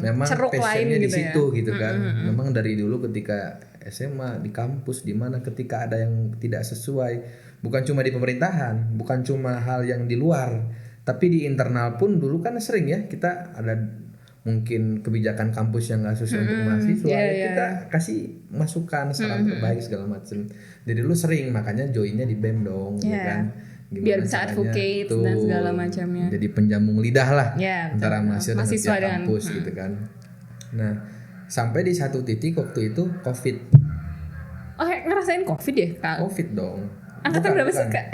S1: Memang
S2: Ceruk
S1: passionnya
S2: lain
S1: di
S2: gitu
S1: situ
S2: ya?
S1: gitu kan. Memang dari dulu ketika SMA di kampus di mana ketika ada yang tidak sesuai, bukan cuma di pemerintahan, bukan cuma hal yang di luar, tapi di internal pun dulu kan sering ya kita ada mungkin kebijakan kampus yang nggak sesuai untuk mahasiswa, kita kasih masukan, saran terbaik segala macam. Jadi dulu sering makanya joinnya di BEM dong, ya kan. Gimana
S2: biar bisa advocate dan segala macamnya.
S1: Jadi penjambung lidah lah antara
S2: betul.
S1: mahasiswa dan kampus gitu kan. Nah, sampai di satu titik waktu itu COVID.
S2: Oh, ngerasain COVID ya Kak?
S1: COVID dong.
S2: Angkatan berapa sih Kak?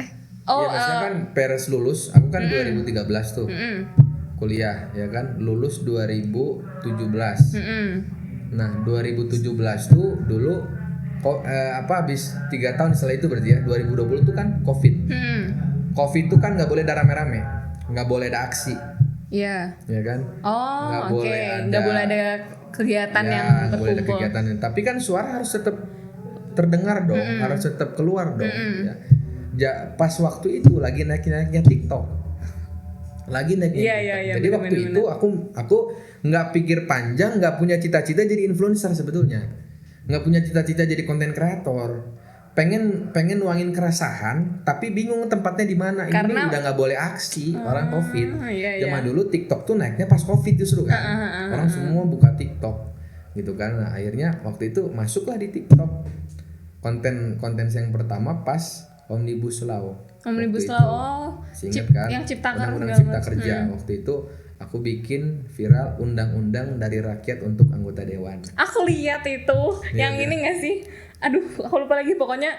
S1: Oh, ya, maksudnya kan peres lulus, aku kan 2013 tuh. Kuliah ya kan, lulus 2017. Nah, 2017 tuh dulu habis 3 tahun setelah itu berarti ya 2020 tuh kan COVID. COVID tuh kan nggak boleh ada rame-rame, nggak boleh ada aksi.
S2: Iya.
S1: Ya kan?
S2: Oh, oke. Nggak boleh ada kegiatan yang
S1: nggak boleh ada kegiatan. Tapi kan suara harus tetap terdengar dong, harus tetap keluar dong. Ya, pas waktu itu lagi naik-naiknya TikTok. Jadi
S2: bener,
S1: waktu itu aku nggak pikir panjang, nggak punya cita-cita jadi influencer sebetulnya, nggak punya cita-cita jadi konten kreator. Pengen nuangin keresahan, tapi bingung tempatnya di mana. Ini udah nggak boleh aksi orang COVID. Zaman dulu TikTok tuh naiknya pas COVID justru kan, orang semua buka TikTok gitu kan. Nah, akhirnya waktu itu masuklah di TikTok. Konten yang pertama pas Omnibus Law.
S2: Omnibus Law,
S1: kan?
S2: Yang
S1: Undang-Undang Cipta Kerja. Waktu itu aku bikin viral undang-undang dari rakyat untuk anggota dewan.
S2: Aku lihat itu, yang ini nggak sih? Aduh, aku lupa lagi pokoknya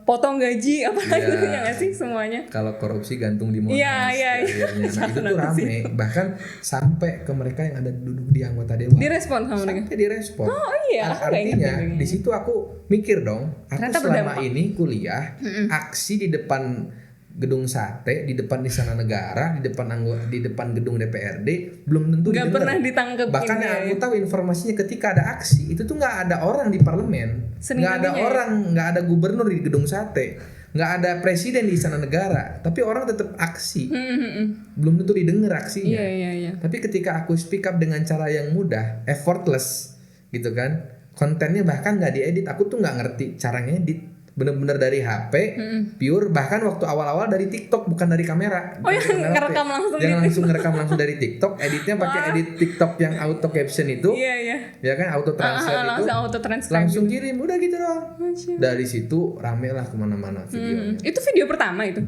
S2: potong gaji apa lagi ya nggak sih semuanya?
S1: Kalau korupsi gantung di Monas.
S2: Iya.
S1: Nah, itu tuh rame, bahkan sampai ke mereka yang ada duduk di anggota dewan.
S2: Direspon sama mereka.
S1: Sampai direspon.
S2: Oh iya.
S1: Artinya di situ aku mikir dong, aku
S2: ternyata
S1: selama
S2: berdampak.
S1: ini kuliah aksi di depan gedung sate, di depan Istana Negara, di depan gedung DPRD belum tentu
S2: nggak pernah ditangkep.
S1: Bahkan yang aku tahu informasinya ketika ada aksi itu tuh nggak ada orang di parlemen, nggak ada gubernur di gedung sate, nggak ada presiden di Istana Negara, tapi orang tetap aksi. Belum tentu didengar aksinya.
S2: Iya.
S1: Tapi ketika aku speak up dengan cara yang mudah, effortless gitu kan, kontennya bahkan nggak diedit, aku tuh nggak ngerti cara ngedit. Bener-bener dari HP, pure, bahkan waktu awal-awal dari TikTok, bukan dari kamera.
S2: Oh, yang ngerekam langsung
S1: Jangan
S2: gitu.
S1: langsung ngerekam langsung dari TikTok, editnya pakai edit TikTok yang auto caption itu.
S2: Iya.
S1: Ya kan, auto translate itu.
S2: Langsung auto translate.
S1: Langsung kirim, udah gitu dong. Dari situ rame lah kemana-mana videonya.
S2: Itu video pertama itu?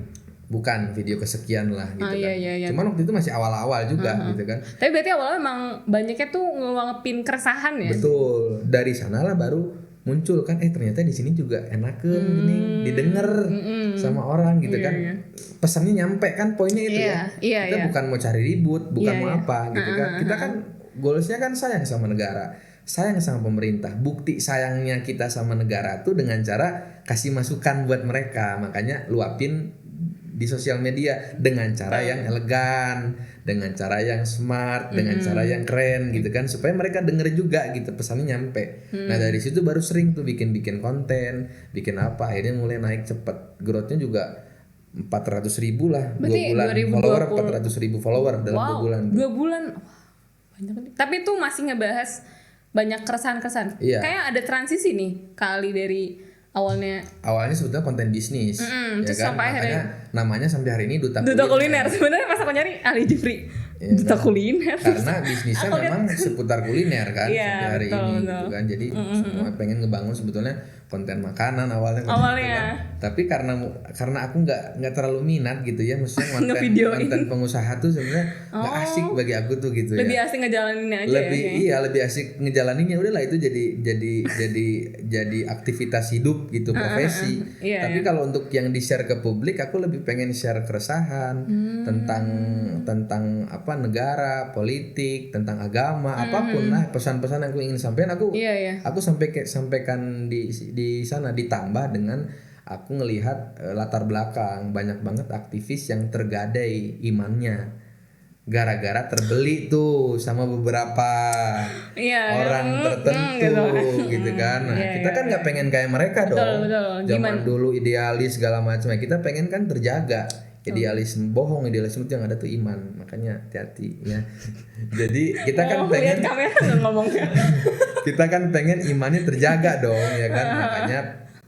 S1: Bukan, video kesekian lah gitu kan.
S2: Iya.
S1: Cuman waktu itu masih awal-awal juga gitu kan.
S2: Tapi berarti awalnya emang banyaknya tuh ngeluangin keresahan ya?
S1: Betul, dari sanalah baru muncul kan, ternyata di sini juga enakan gini didengar sama orang gitu kan. Pesannya nyampe kan, poinnya itu kita bukan mau cari ribut, bukan mau apa gitu kan. Kita kan goalsnya kan sayang sama negara, sayang sama pemerintah. Bukti sayangnya kita sama negara tuh dengan cara kasih masukan buat mereka, makanya luapin di sosial media dengan cara yang elegan, dengan cara yang smart, dengan cara yang keren gitu kan, supaya mereka denger juga gitu, pesannya nyampe. Nah dari situ baru sering tuh bikin konten, bikin apa, akhirnya mulai naik cepet, growthnya juga 400.000 lah.
S2: Berarti
S1: 2 bulan
S2: 2020.
S1: follower, 400.000 follower dalam 2 bulan.
S2: 2 bulan. Banyak. Tapi itu masih ngebahas banyak keresahan-keresahan.
S1: Iya.
S2: Kayak ada transisi nih kali dari awalnya
S1: sebetulnya konten bisnis, ya
S2: terus
S1: kan,
S2: sampai
S1: makanya namanya sampai hari ini Duta
S2: Kuliner. Sebenarnya pas aku nyari Ali Jufri.
S1: Ya
S2: Duta
S1: kan?
S2: kuliner.
S1: Karena bisnisnya
S2: Aku lihat-
S1: memang seputar kuliner kan
S2: Iya,
S1: sampai hari
S2: betul,
S1: ini
S2: betul.
S1: gitu kan. Jadi semua pengen ngebangun sebetulnya konten makanan awalnya kan
S2: Awalnya.
S1: gitu kan. Tapi karena aku nggak terlalu minat gitu ya, maksudnya
S2: Ngevideoin.
S1: konten pengusaha tuh sebenarnya nggak asik bagi aku tuh gitu
S2: Lebih
S1: ya.
S2: asing ngejalaninnya aja
S1: Lebih
S2: ya.
S1: iya lebih asik ngejalaninnya, udahlah itu jadi aktivitas hidup gitu, profesi.
S2: Iya,
S1: Tapi kalau untuk yang di share ke publik, aku lebih pengen share keresahan tentang apa, negara, politik, tentang agama, apapun lah, pesan-pesan yang aku ingin sampaikan
S2: Iya, iya.
S1: aku sampaikan di sana, ditambah dengan aku ngelihat latar belakang banyak banget aktivis yang tergadai imannya gara-gara terbeli tuh sama beberapa
S2: Iya,
S1: orang tertentu gitu kan. Nah,
S2: Iya,
S1: kita
S2: iya,
S1: kan nggak pengen kayak mereka dong.
S2: betul.
S1: Zaman dulu idealis segala macam, kita pengen kan terjaga. Idealisme bohong, idealisme itu yang ada tuh iman. Makanya hati-hati ya. Jadi kita kan pengen
S2: lihat kamera nggak ngomongnya.
S1: kita kan pengen imannya terjaga dong ya kan. Makanya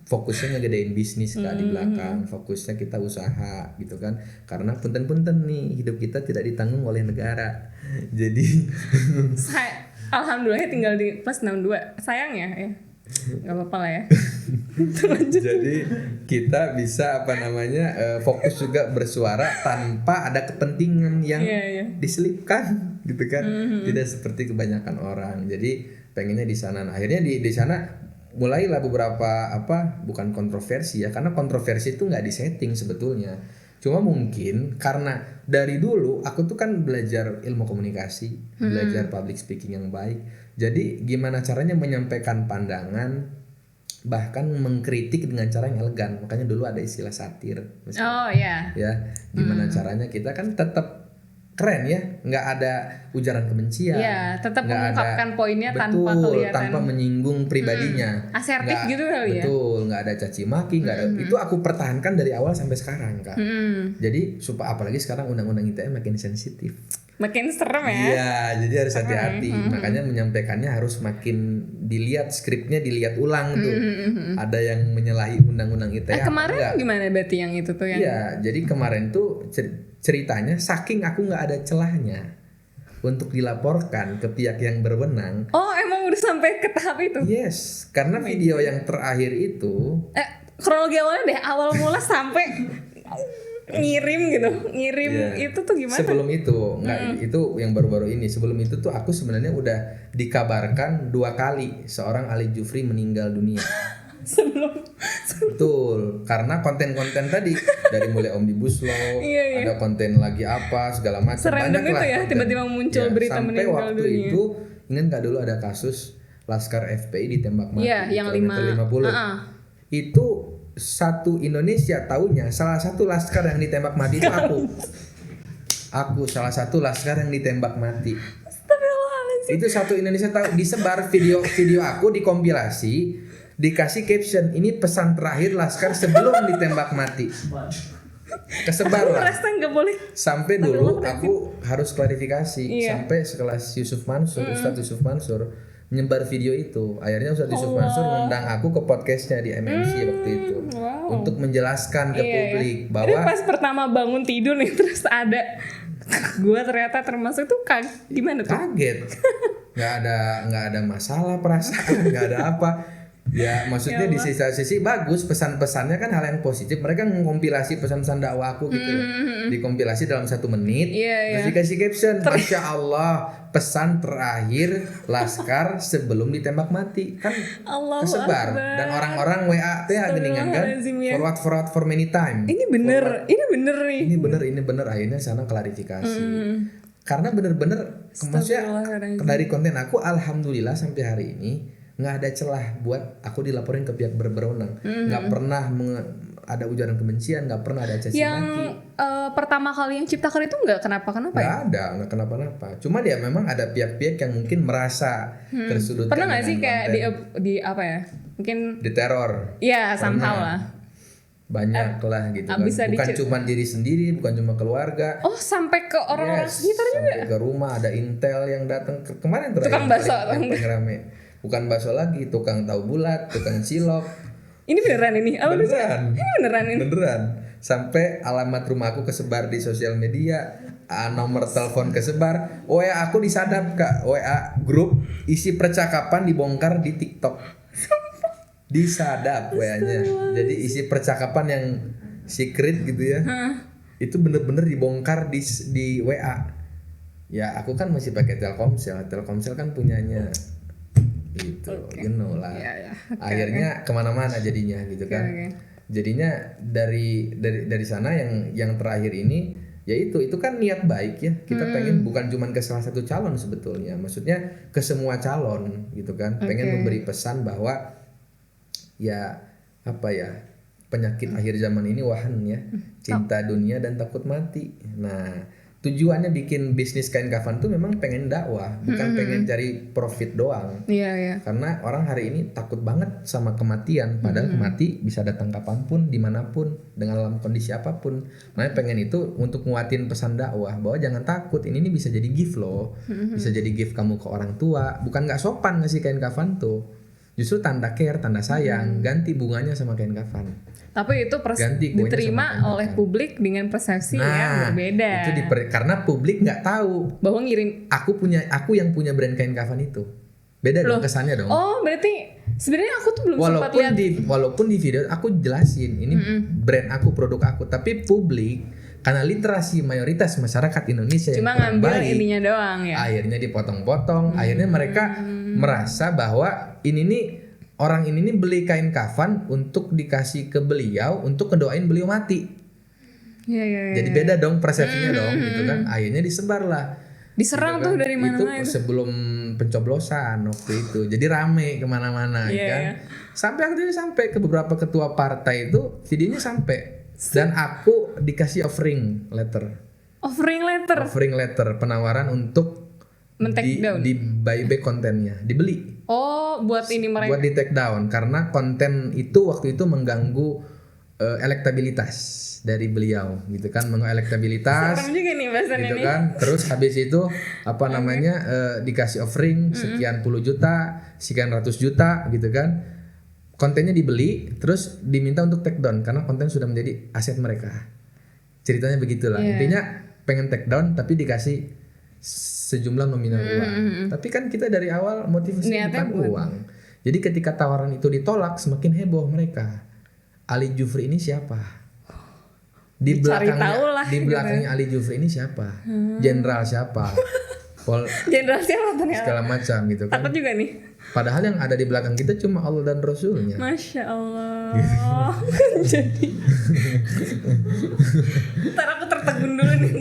S1: fokusnya ngegedein bisnis Kak di belakang, fokusnya kita usaha gitu kan, karena punten-punten nih hidup kita tidak ditanggung oleh negara. Jadi
S2: Alhamdulillah tinggal di plus 62. Sayang ya. Gak apa-apa lah ya.
S1: jadi kita bisa fokus juga bersuara tanpa ada kepentingan yang diselipkan gitu kan. Tidak seperti kebanyakan orang. Jadi pengennya di sana. Nah, akhirnya di sana mulailah beberapa bukan kontroversi ya, karena kontroversi itu nggak disetting sebetulnya. Cuma mungkin karena dari dulu aku tuh kan belajar ilmu komunikasi, belajar public speaking yang baik. Jadi gimana caranya menyampaikan pandangan, bahkan mengkritik dengan cara yang elegan. Makanya dulu ada istilah satir.
S2: Oh iya.
S1: Ya, gimana caranya kita kan tetap keren ya, nggak ada ujaran kebencian.
S2: Iya, tetap
S1: nggak
S2: mengungkapkan poinnya
S1: betul,
S2: tanpa kelihatan
S1: tanpa menyinggung pribadinya.
S2: Asertif gitu kali ya.
S1: Betul, nggak ada caci maki, nggak ada. Itu aku pertahankan dari awal sampai sekarang Kak. Jadi supaya apalagi sekarang undang-undang ITE makin sensitif.
S2: Makin serem ya.
S1: Iya, jadi harus hati-hati. Makanya menyampaikannya harus makin dilihat, skripnya dilihat ulang tuh. Ada yang menyalahi undang-undang ITE.
S2: Kemarin gimana berarti yang itu tuh yang?
S1: Iya, jadi kemarin tuh ceritanya saking aku nggak ada celahnya untuk dilaporkan ke pihak yang berwenang.
S2: Oh, emang udah sampai ke tahap itu?
S1: Yes, karena video yang terakhir itu
S2: kronologi awalnya deh, awal mula sampai ngirim itu tuh gimana?
S1: Sebelum itu itu yang baru-baru ini. Sebelum itu tuh aku sebenarnya udah dikabarkan 2 kali seorang Ali Jufri meninggal dunia.
S2: Sebelum
S1: Betul, karena konten-konten tadi dari mulai Omnibus Law, ada konten lagi apa segala macam,
S2: serandom
S1: banyak
S2: itu
S1: lah
S2: ya,
S1: konten.
S2: tiba-tiba muncul berita
S1: sampai
S2: meninggal
S1: waktu
S2: dunia.
S1: itu ingat nggak dulu ada kasus Laskar FPI ditembak mati
S2: Iya,
S1: di
S2: yang
S1: kilometer 50. Itu satu Indonesia taunya salah satu laskar yang ditembak mati itu aku. Aku salah satu laskar yang ditembak mati. Itu satu Indonesia tahu, disebar video aku dikompilasi, dikasih caption ini pesan terakhir laskar sebelum ditembak mati. Kesebar lah.
S2: Nggak boleh.
S1: Sampai dulu aku harus klarifikasi sampai sekelas Yusuf Mansur, Ustadz Yusuf Mansur menyebar video itu. Akhirnya Ustadz Yusuf Mansur ngundang aku ke podcastnya di MNC waktu itu untuk menjelaskan ke publik bahwa
S2: ini pas pertama bangun tidur nih terus ada gue ternyata termasuk tuh gimana tuh?
S1: Kaget. nggak ada masalah perasaan, nggak ada apa. Ya maksudnya di sisi bagus, pesan-pesannya kan hal yang positif. Mereka mengkompilasi pesan-pesan dakwah aku gitu, dikompilasi dalam 1 menit, terus dikasih caption, Masya Allah, pesan terakhir laskar sebelum ditembak mati, kan kesebar. Dan orang-orang WA geningan kan, forward for many time.
S2: Ini bener
S1: Akhirnya sana klarifikasi. Karena bener-bener, maksudnya dari konten aku, alhamdulillah sampai hari ini nggak ada celah buat aku dilaporin ke pihak berwenang. Nggak pernah ada ujaran kebencian, nggak pernah ada caci maki.
S2: Yang pertama kali yang ciptaker itu nggak kenapa-kenapa ya?
S1: Nggak kenapa-napa. Cuma dia memang ada pihak-pihak yang mungkin merasa tersudutkan.
S2: Pernah nggak sih kayak di apa ya? Mungkin
S1: diteror.
S2: Iya, somehow lah.
S1: Banyak lah gitu kan. Bukan cuma diri sendiri, bukan cuma keluarga.
S2: Oh, sampai ke orang-orang sekitar juga.
S1: Sampai ke rumah ada intel yang datang kemarin
S2: tukang bakso
S1: yang paling rame. Bukan bakso lagi, tukang tahu bulat, tukang cilok.
S2: Ini beneran ini?
S1: Beneran.
S2: Ini beneran ini?
S1: Beneran. Sampai alamat rumahku kesebar di sosial media. nomor telepon kesebar, WA aku disadap Kak, WA grup isi percakapan dibongkar di TikTok. Disadap WA-nya. Jadi isi percakapan yang secret gitu ya. Itu bener-bener dibongkar di WA. Ya aku kan masih pakai Telkomsel. Telkomsel kan punyanya gitu, you know lah. Akhirnya kemana-mana jadinya gitu kan. Jadinya dari sana yang terakhir ini ya itu kan niat baik ya. Kita pengen bukan cuma ke salah satu calon sebetulnya, maksudnya ke semua calon gitu kan. Pengen memberi pesan bahwa ya apa ya, penyakit akhir zaman ini wahan ya, cinta dunia dan takut mati. Nah tujuannya bikin bisnis kain kafan tuh memang pengen dakwah, bukan pengen cari profit doang. Karena orang hari ini takut banget sama kematian, padahal mati bisa datang kapanpun, dimanapun, dengan dalam kondisi apapun. Makanya pengen itu untuk nguatin pesan dakwah bahwa jangan takut, ini bisa jadi gift loh, bisa jadi gift kamu ke orang tua. Bukan nggak sopan ngasih kain kafan tuh. Justru tanda care, tanda sayang, ganti bunganya sama kain kafan.
S2: Tapi itu diterima oleh publik dengan persepsi yang berbeda.
S1: Itu karena publik nggak tahu
S2: bahwa ngirim
S1: aku yang punya brand kain kafan itu. Beda dong kesannya dong.
S2: Oh, berarti sebenarnya aku tuh belum sempat lihat.
S1: Walaupun di video aku jelasin ini brand aku, produk aku, tapi publik karena literasi mayoritas masyarakat Indonesia
S2: cuma
S1: yang
S2: ngambil
S1: baik,
S2: ininya doang ya.
S1: Akhirnya dipotong-potong, akhirnya mereka merasa bahwa orang ini nih beli kain kafan untuk dikasih ke beliau untuk ngedoain beliau mati. Jadi beda dong persepsinya dong gitu kan. Akhirnya disebar lah.
S2: Diserang tuh dari mana-mana
S1: itu. Sebelum pencoblosan waktu itu. Jadi rame kemana-mana kan. Sampai ke beberapa ketua partai itu videonya sampai. Dan aku dikasih offering letter. Offering letter penawaran untuk di buyback kontennya, dibeli.
S2: Oh, buat ini mereka.
S1: Buat di take down karena konten itu waktu itu mengganggu elektabilitas dari beliau gitu kan, elektabilitas.
S2: Serem juga nih bahasan
S1: gitu
S2: ini.
S1: Kan. Terus habis itu dikasih offering sekian puluh juta, sekian ratus juta gitu kan. Kontennya dibeli, terus diminta untuk take down karena konten sudah menjadi aset mereka. Ceritanya begitulah. Intinya pengen take down tapi dikasih sejumlah nominal uang. Tapi kan kita dari awal motivasinya bukan uang. Jadi ketika tawaran itu ditolak, semakin heboh mereka. Ali Jufri ini siapa? Di belakangnya Ali Jufri ini siapa? Jenderal siapa?
S2: Jenderal siapa ternyata?
S1: Segala macam gitu kan.
S2: Takut juga nih.
S1: Padahal yang ada di belakang kita cuma Allah dan Rasulnya.
S2: Masya Allah. Jadi ntar aku tertegun dulu nih.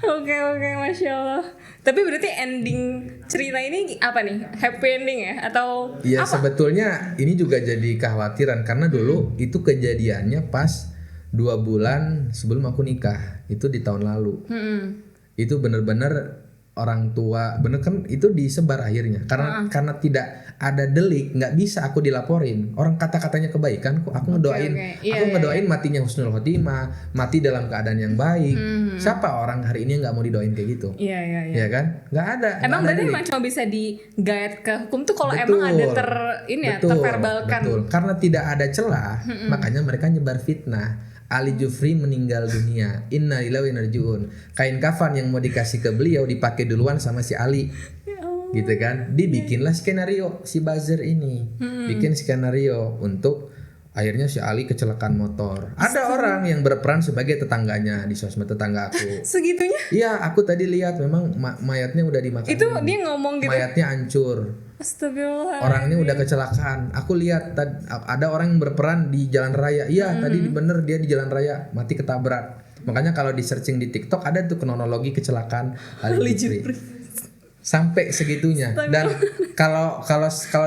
S2: Oke, Masya Allah. Tapi berarti ending cerita ini apa nih? Happy ending ya? Atau
S1: ya,
S2: apa?
S1: Sebetulnya ini juga jadi kekhawatiran karena dulu itu kejadiannya pas 2 bulan sebelum aku nikah. Itu di tahun lalu. Itu bener-bener orang tua, bener kan itu disebar akhirnya karena tidak ada delik, nggak bisa aku dilaporin. Orang kata-katanya kebaikan kok aku ngedoain matinya husnul khotimah, mati dalam keadaan yang baik. Siapa orang hari ini nggak mau didoain kayak gitu?
S2: Iya
S1: Kan nggak ada.
S2: Emang berarti emang cuma bisa di guide ke hukum tuh kalau emang ada terverbalkan.
S1: Betul. Karena tidak ada celah, makanya mereka nyebar fitnah. Ali Jufri meninggal dunia. Innalillahi wa inna ilaihi raji'un. Kain kafan yang mau dikasih ke beliau dipakai duluan sama si Ali. Gitu kan. Dibikinlah skenario si buzzer ini. Bikin skenario untuk akhirnya si Ali kecelakaan motor. Ada orang yang berperan sebagai tetangganya di sosmed tetangga aku.
S2: Segitunya?
S1: Iya, aku tadi lihat memang mayatnya udah dimakan.
S2: Itu dia ngomong gitu.
S1: Mayatnya hancur.
S2: Astagfirullah.
S1: Orangnya udah kecelakaan. Aku lihat ada orang yang berperan di jalan raya. Iya, tadi bener dia di jalan raya mati ketabrak. Makanya kalau di searching di TikTok ada tuh kronologi kecelakaan Ali Jufri. Sampai segitunya. Dan kalau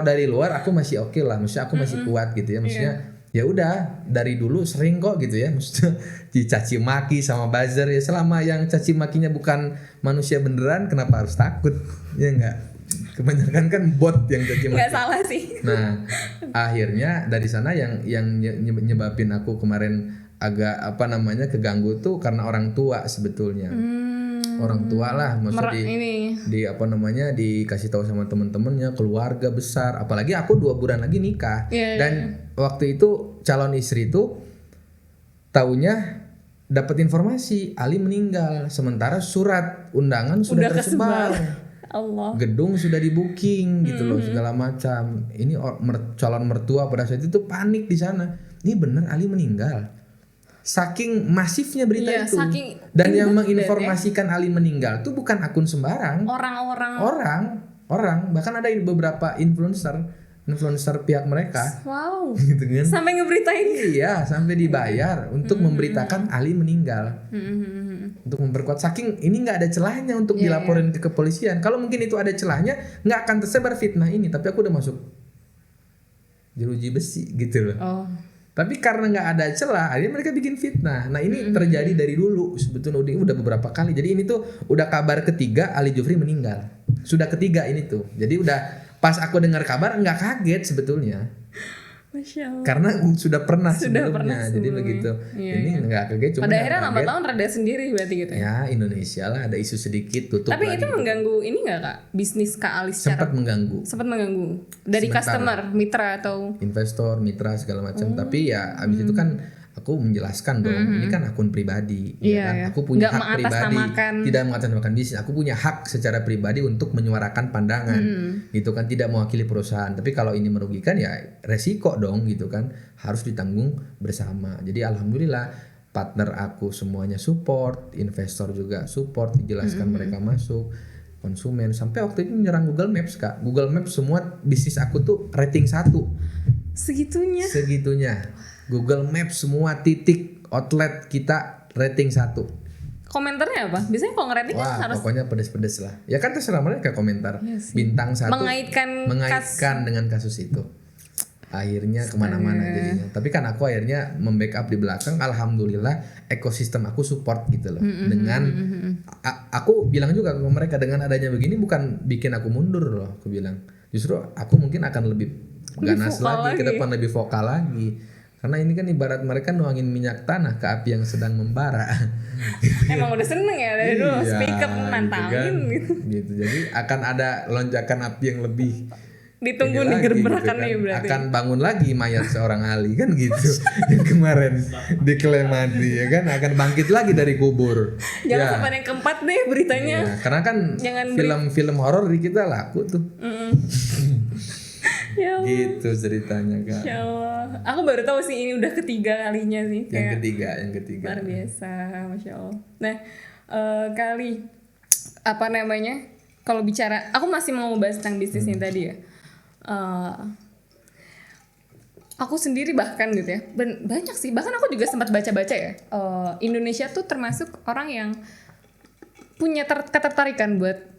S1: dari luar aku masih oke lah. Maksudnya aku masih kuat gitu ya. Maksudnya ya udah dari dulu sering kok gitu ya. Maksudnya dicaci maki sama buzzer ya. Selama yang caci makinya bukan manusia beneran, kenapa harus takut? Ya enggak. Kebanyakan kan bot yang caci maki.
S2: Nggak salah sih.
S1: Nah, akhirnya dari sana yang nyebabin aku kemarin agak keganggu tuh karena orang tua sebetulnya. Orang tua lah, maksudnya dikasih tahu sama temen-temennya, keluarga besar. Apalagi aku 2 bulan lagi nikah. Dan waktu itu calon istri tuh taunya dapat informasi Ali meninggal, sementara surat undangan sudah tersebar.
S2: Allah.
S1: Gedung sudah di booking gitu loh, segala macam. Ini calon mertua pada saat itu panik di sana. Ini bener Ali meninggal. Saking masifnya berita itu. Dan yang menginformasikan Ali meninggal tuh bukan akun sembarang. Orang. Bahkan ada beberapa influencer pihak mereka.
S2: Wow.
S1: Gitu kan.
S2: Sampai ngeberitain.
S1: Iya, sampai dibayar untuk memberitakan Ali meninggal. Untuk memperkuat, saking ini nggak ada celahnya untuk dilaporin ke kepolisian. Kalau mungkin itu ada celahnya, nggak akan tersebar fitnah ini. Tapi aku udah masuk jeruji besi gitu loh. Tapi karena nggak ada celah, akhirnya mereka bikin fitnah. Nah ini terjadi dari dulu sebetulnya udah beberapa kali. Jadi ini tuh udah kabar ketiga Ali Jufri meninggal. Sudah ketiga ini tuh. Jadi udah pas aku dengar kabar nggak kaget sebetulnya.
S2: Masya Allah.
S1: Karena sudah pernah sebelumnya. Jadi begitu. Ini nggak kaget. Cuma
S2: pada akhirnya lambat laun reda sendiri berarti gitu
S1: ya. Indonesia lah ada isu sedikit tutup.
S2: Tapi itu mengganggu ini nggak Kak? Bisnis Kak Ali secara sempat mengganggu dari customer, mitra atau
S1: investor, mitra segala macam. Tapi ya abis itu kan aku menjelaskan dong, ini kan akun pribadi, kan? Aku punya hak pribadi, tidak mengatasnamakan bisnis. Aku punya hak secara pribadi untuk menyuarakan pandangan, gitu kan, tidak mewakili perusahaan. Tapi kalau ini merugikan ya resiko dong, gitu kan, harus ditanggung bersama. Jadi alhamdulillah partner aku semuanya support, investor juga support, dijelaskan mereka masuk, konsumen sampai waktu itu menyerang Google Maps Kak. Google Maps semua bisnis aku tuh rating 1. Segitunya. Google Maps semua titik outlet kita rating 1.
S2: Komentarnya apa? Biasanya kalau ngerating kan harus
S1: pokoknya pedes-pedes lah. Ya kan terserah mereka komentar. Bintang 1 mengaitkan dengan kasus itu. Akhirnya kemana-mana jadinya. Tapi kan aku akhirnya membackup di belakang. Alhamdulillah ekosistem aku support gitu loh. Dengan aku bilang juga ke mereka, dengan adanya begini bukan bikin aku mundur loh. Aku bilang justru aku mungkin akan lebih ganas lagi ke depan, lebih vokal lagi. Karena ini kan ibarat mereka nuangin minyak tanah ke api yang sedang membara.
S2: Emang udah seneng ya dari dulu speak up nantangin
S1: gitu. Jadi akan ada lonjakan api yang lebih
S2: ditunggu nih gerberakan nih berarti.
S1: Akan bangun lagi mayat seorang Ali kan gitu. Yang kemarin diklaim mati ya kan, akan bangkit lagi dari kubur.
S2: Jangan sampai yang keempat deh beritanya.
S1: Ya, karena kan film-film horor di kita laku tuh.
S2: Ya Allah.
S1: Gitu ceritanya Kak.
S2: Ya Allah. Aku baru tahu sih ini udah ketiga kalinya sih.
S1: Yang ketiga.
S2: Luar biasa, Masya Allah. Nah, kali apa namanya? Kalau bicara, aku masih mau bahas tentang bisnisnya tadi ya. Aku sendiri bahkan gitu ya, banyak sih. Bahkan aku juga sempat baca-baca ya. Indonesia tuh termasuk orang yang punya ketertarikan buat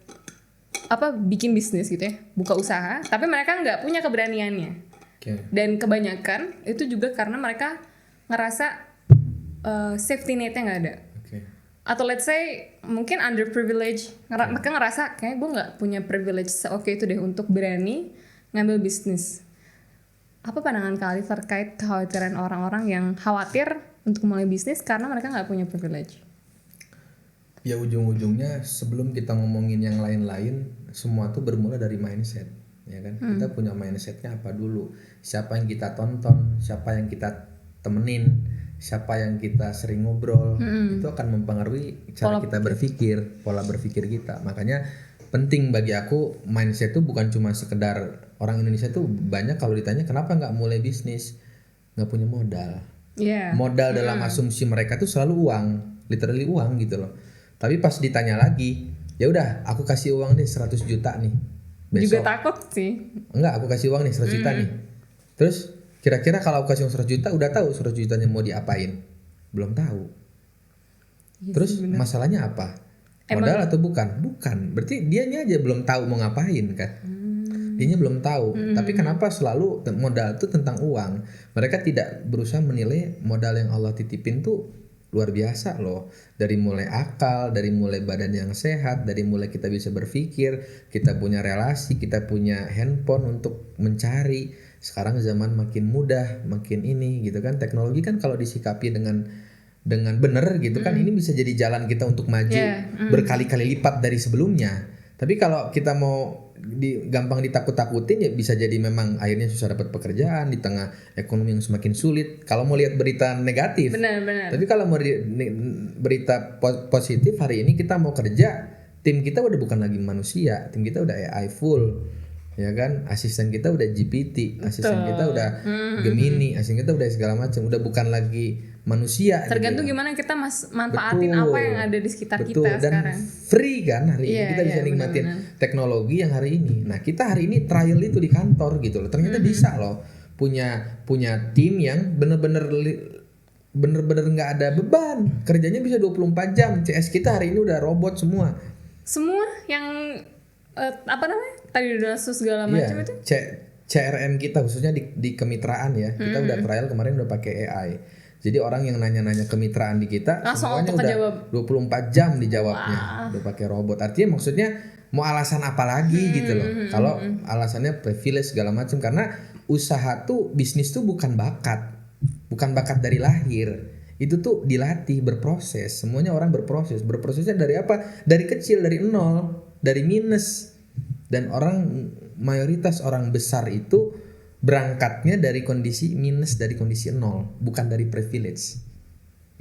S2: bikin bisnis gitu ya, buka usaha, tapi mereka nggak punya keberaniannya. Dan kebanyakan itu juga karena mereka ngerasa safety netnya nggak ada. Atau let's say mungkin underprivileged, mereka ngerasa kayak gue nggak punya privilege oke itu deh untuk berani ngambil bisnis. Apa pandangan kalian terkait kekhawatiran orang-orang yang khawatir untuk mulai bisnis karena mereka nggak punya privilege?
S1: Ya ujung-ujungnya sebelum kita ngomongin yang lain-lain, semua tuh bermula dari mindset, ya kan? Kita punya mindsetnya apa dulu? Siapa yang kita tonton, siapa yang kita temenin, siapa yang kita sering ngobrol, itu akan mempengaruhi cara kita berpikir, pola berpikir kita. Makanya penting bagi aku mindset tuh bukan cuma sekedar orang Indonesia tuh banyak kalau ditanya kenapa nggak mulai bisnis, nggak punya modal. Modal dalam asumsi mereka tuh selalu uang, literally uang gitu loh. Tapi pas ditanya lagi, ya udah aku kasih uang nih 100 juta nih besok.
S2: Juga takut sih.
S1: Enggak, aku kasih uang nih 100 juta nih. Terus kira-kira kalau aku kasih uang 100 juta udah tahu 100 jutanya mau diapain? Belum tahu. Terus masalahnya apa? Modal atau bukan? Bukan. Berarti dianya aja belum tahu mau ngapain kan. Dianya belum tahu. Tapi kenapa selalu modal itu tentang uang? Mereka tidak berusaha menilai modal yang Allah titipin tuh luar biasa loh. Dari mulai akal, dari mulai badan yang sehat, dari mulai kita bisa berpikir, kita punya relasi, kita punya handphone untuk mencari. Sekarang zaman makin mudah, makin ini gitu kan. Teknologi kan kalau disikapi dengan benar gitu kan, ini bisa jadi jalan kita untuk maju berkali-kali lipat dari sebelumnya. Tapi kalau kita mau gampang ditakut-takutin ya bisa jadi memang akhirnya susah dapat pekerjaan di tengah ekonomi yang semakin sulit. Kalau mau lihat berita negatif.
S2: Benar.
S1: Tapi kalau mau berita positif, hari ini kita mau kerja, tim kita udah bukan lagi manusia, tim kita udah AI full. Ya kan, asisten kita udah GPT, asisten kita udah Gemini, asisten kita udah segala macam, udah bukan lagi manusia.
S2: Tergantung
S1: gitu.
S2: gimana kita manfaatin apa yang ada di sekitar kita
S1: dan
S2: sekarang.
S1: Free kan hari ini kita bisa nikmatin teknologi yang hari ini. Nah kita hari ini trial itu di kantor gitu loh. Ternyata bisa loh punya tim yang bener-bener nggak ada beban, kerjanya bisa 24 jam. CS kita hari ini udah robot semua
S2: yang apa namanya tadi udah segala macam itu
S1: CRM kita khususnya di kemitraan ya, kita udah trial kemarin udah pakai AI. Jadi orang yang nanya-nanya kemitraan di kita
S2: langsung
S1: semuanya udah 24 jam dijawabnya. Udah pakai robot. Artinya maksudnya mau alasan apa lagi gitu loh. Kalau alasannya privilege segala macam, karena usaha tuh, bisnis tuh bukan bakat dari lahir. Itu tuh dilatih, berproses. Semuanya orang berprosesnya dari apa? Dari kecil, dari nol, dari minus. Dan mayoritas orang besar itu berangkatnya dari kondisi minus, dari kondisi nol, bukan dari privilege.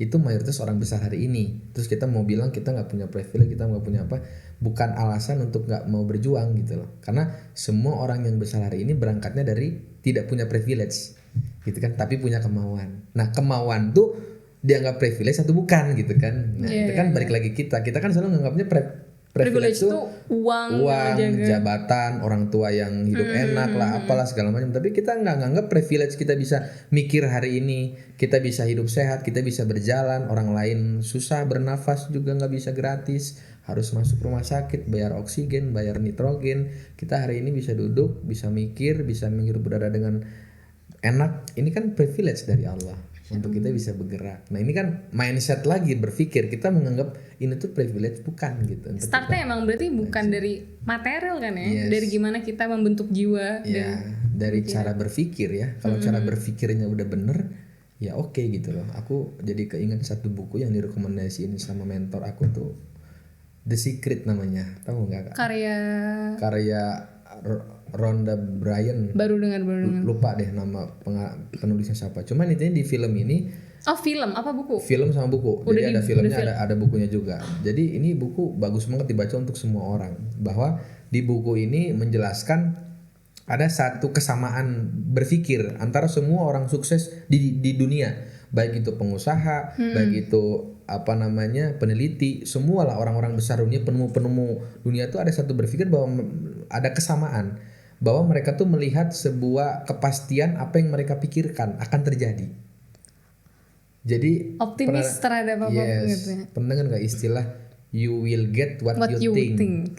S1: Itu mayoritas orang besar hari ini. Terus kita mau bilang kita nggak punya privilege, kita nggak punya apa, bukan alasan untuk nggak mau berjuang gitu loh. Karena semua orang yang besar hari ini berangkatnya dari tidak punya privilege, gitu kan, tapi punya kemauan. Nah kemauan tuh dianggap privilege atau bukan gitu kan. Nah itu kan balik lagi kita kan selalu nganggapnya privilege itu uang, jabatan, orang tua yang hidup enak lah, apalah segala macam. Tapi kita nggak nganggap privilege kita bisa mikir hari ini, kita bisa hidup sehat, kita bisa berjalan. Orang lain susah bernafas juga nggak bisa gratis, harus masuk rumah sakit, bayar oksigen, bayar nitrogen. Kita hari ini bisa duduk, bisa mikir, bisa menghirup udara dengan enak. Ini kan privilege dari Allah untuk kita bisa bergerak. Nah ini kan mindset lagi, berpikir kita menganggap ini tuh privilege, bukan gitu.
S2: Startnya emang berarti bukan dari material kan ya, dari gimana kita membentuk jiwa.
S1: Dari cara berpikir ya. Kalau cara berpikirnya udah bener, ya oke gitu loh. Aku jadi keinget satu buku yang direkomendasiin sama mentor aku tuh, The Secret namanya, tahu nggak? Karya Rhonda Byrne.
S2: Baru dengar.
S1: Lupa deh nama penulisnya siapa. Cuman intinya di film ini.
S2: Oh film, apa buku?
S1: Film sama buku. Jadi ada filmnya, ada bukunya juga. Jadi ini buku bagus banget dibaca untuk semua orang. Bahwa di buku ini menjelaskan ada satu kesamaan berpikir antara semua orang sukses di dunia. Baik itu pengusaha, baik itu peneliti, semualah orang-orang besar dunia, penemu dunia itu ada satu berpikir bahwa ada kesamaan, bahwa mereka tuh melihat sebuah kepastian apa yang mereka pikirkan akan terjadi. Jadi
S2: optimis terhadap apapun gitu ya.
S1: Pernah dengar nggak istilah you will get what you think.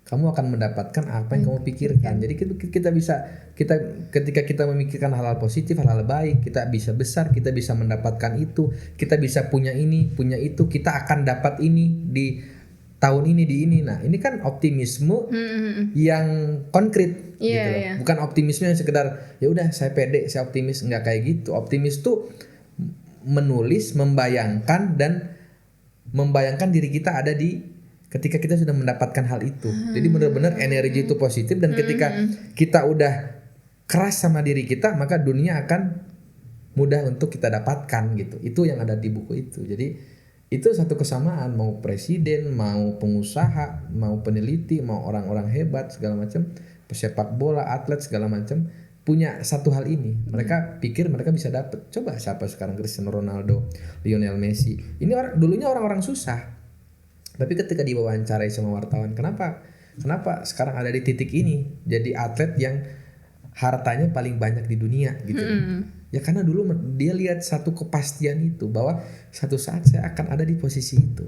S1: Kamu akan mendapatkan apa yang kamu pikirkan. Jadi kita ketika kita memikirkan hal-hal positif, hal-hal baik, kita bisa besar, kita bisa mendapatkan itu, kita bisa punya ini, punya itu, kita akan dapat ini di tahun ini, di ini. Nah ini kan optimisme yang konkret gitu loh. Bukan optimisme yang sekedar ya udah saya pede, saya optimis, nggak kayak gitu. Optimis tuh menulis, membayangkan diri kita ada di ketika kita sudah mendapatkan hal itu. Jadi benar-benar energi itu positif, dan ketika kita udah keras sama diri kita, maka dunia akan mudah untuk kita dapatkan gitu. Itu yang ada di buku itu. Jadi itu satu kesamaan, mau presiden, mau pengusaha, mau peneliti, mau orang-orang hebat segala macam, pesepak bola, atlet segala macam, punya satu hal ini. Mereka pikir mereka bisa dapat. Coba siapa sekarang, Cristiano Ronaldo, Lionel Messi. Ini dulunya orang-orang susah. Tapi ketika diwawancarai sama wartawan, kenapa sekarang ada di titik ini, jadi atlet yang hartanya paling banyak di dunia gitu. Ya karena dulu dia lihat satu kepastian itu, bahwa satu saat saya akan ada di posisi itu.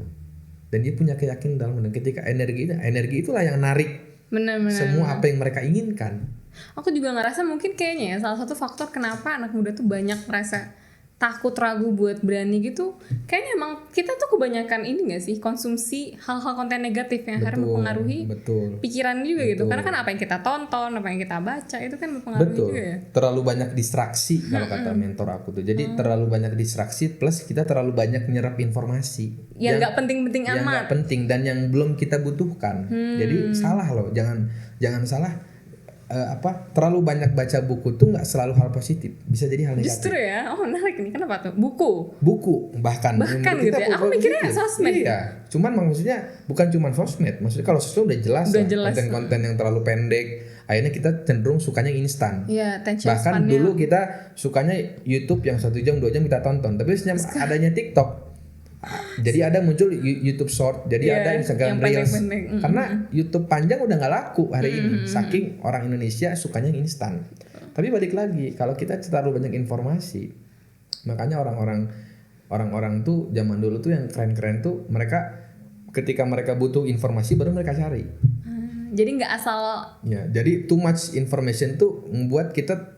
S1: Dan dia punya keyakinan dalam, dan ketika energi itulah yang narik semua apa yang mereka inginkan.
S2: Aku juga ngerasa mungkin kayaknya ya salah satu faktor kenapa anak muda tuh banyak merasa takut ragu buat berani gitu, kayaknya emang kita tuh kebanyakan ini nggak sih konsumsi hal-hal konten negatif yang akhirnya mempengaruhi pikiran juga gitu. Karena kan apa yang kita tonton, apa yang kita baca itu kan mempengaruhi juga ya.
S1: Terlalu banyak distraksi kalau kata mentor aku tuh. Jadi terlalu banyak distraksi plus kita terlalu banyak nyerap informasi
S2: yang nggak penting-penting amat.
S1: Yang nggak penting dan yang belum kita butuhkan. Jadi salah loh, jangan salah. Terlalu banyak baca buku tuh nggak selalu hal positif, bisa jadi hal negatif.
S2: Justru ya, menarik nih. Kenapa tuh? Buku
S1: bahkan
S2: gitu ya. Aku mikirnya sosmed.
S1: Iya, cuman maksudnya bukan cuman sosmed. Maksudnya kalau sosmed udah jelas. Konten-konten yang terlalu pendek, akhirnya kita cenderung sukanya instan.
S2: Iya,
S1: bahkan dulu kita sukanya YouTube yang 1 jam 2 jam kita tonton, tapi adanya TikTok. Jadi ada muncul YouTube Short, jadi ada Instagram Reels. Karena YouTube panjang udah nggak laku hari ini, saking orang Indonesia sukanya instan. Tapi balik lagi, kalau kita terlalu banyak informasi, makanya orang-orang tuh zaman dulu tuh yang keren-keren tuh mereka ketika mereka butuh informasi baru mereka cari.
S2: Jadi nggak asal.
S1: Ya, jadi too much information tuh membuat kita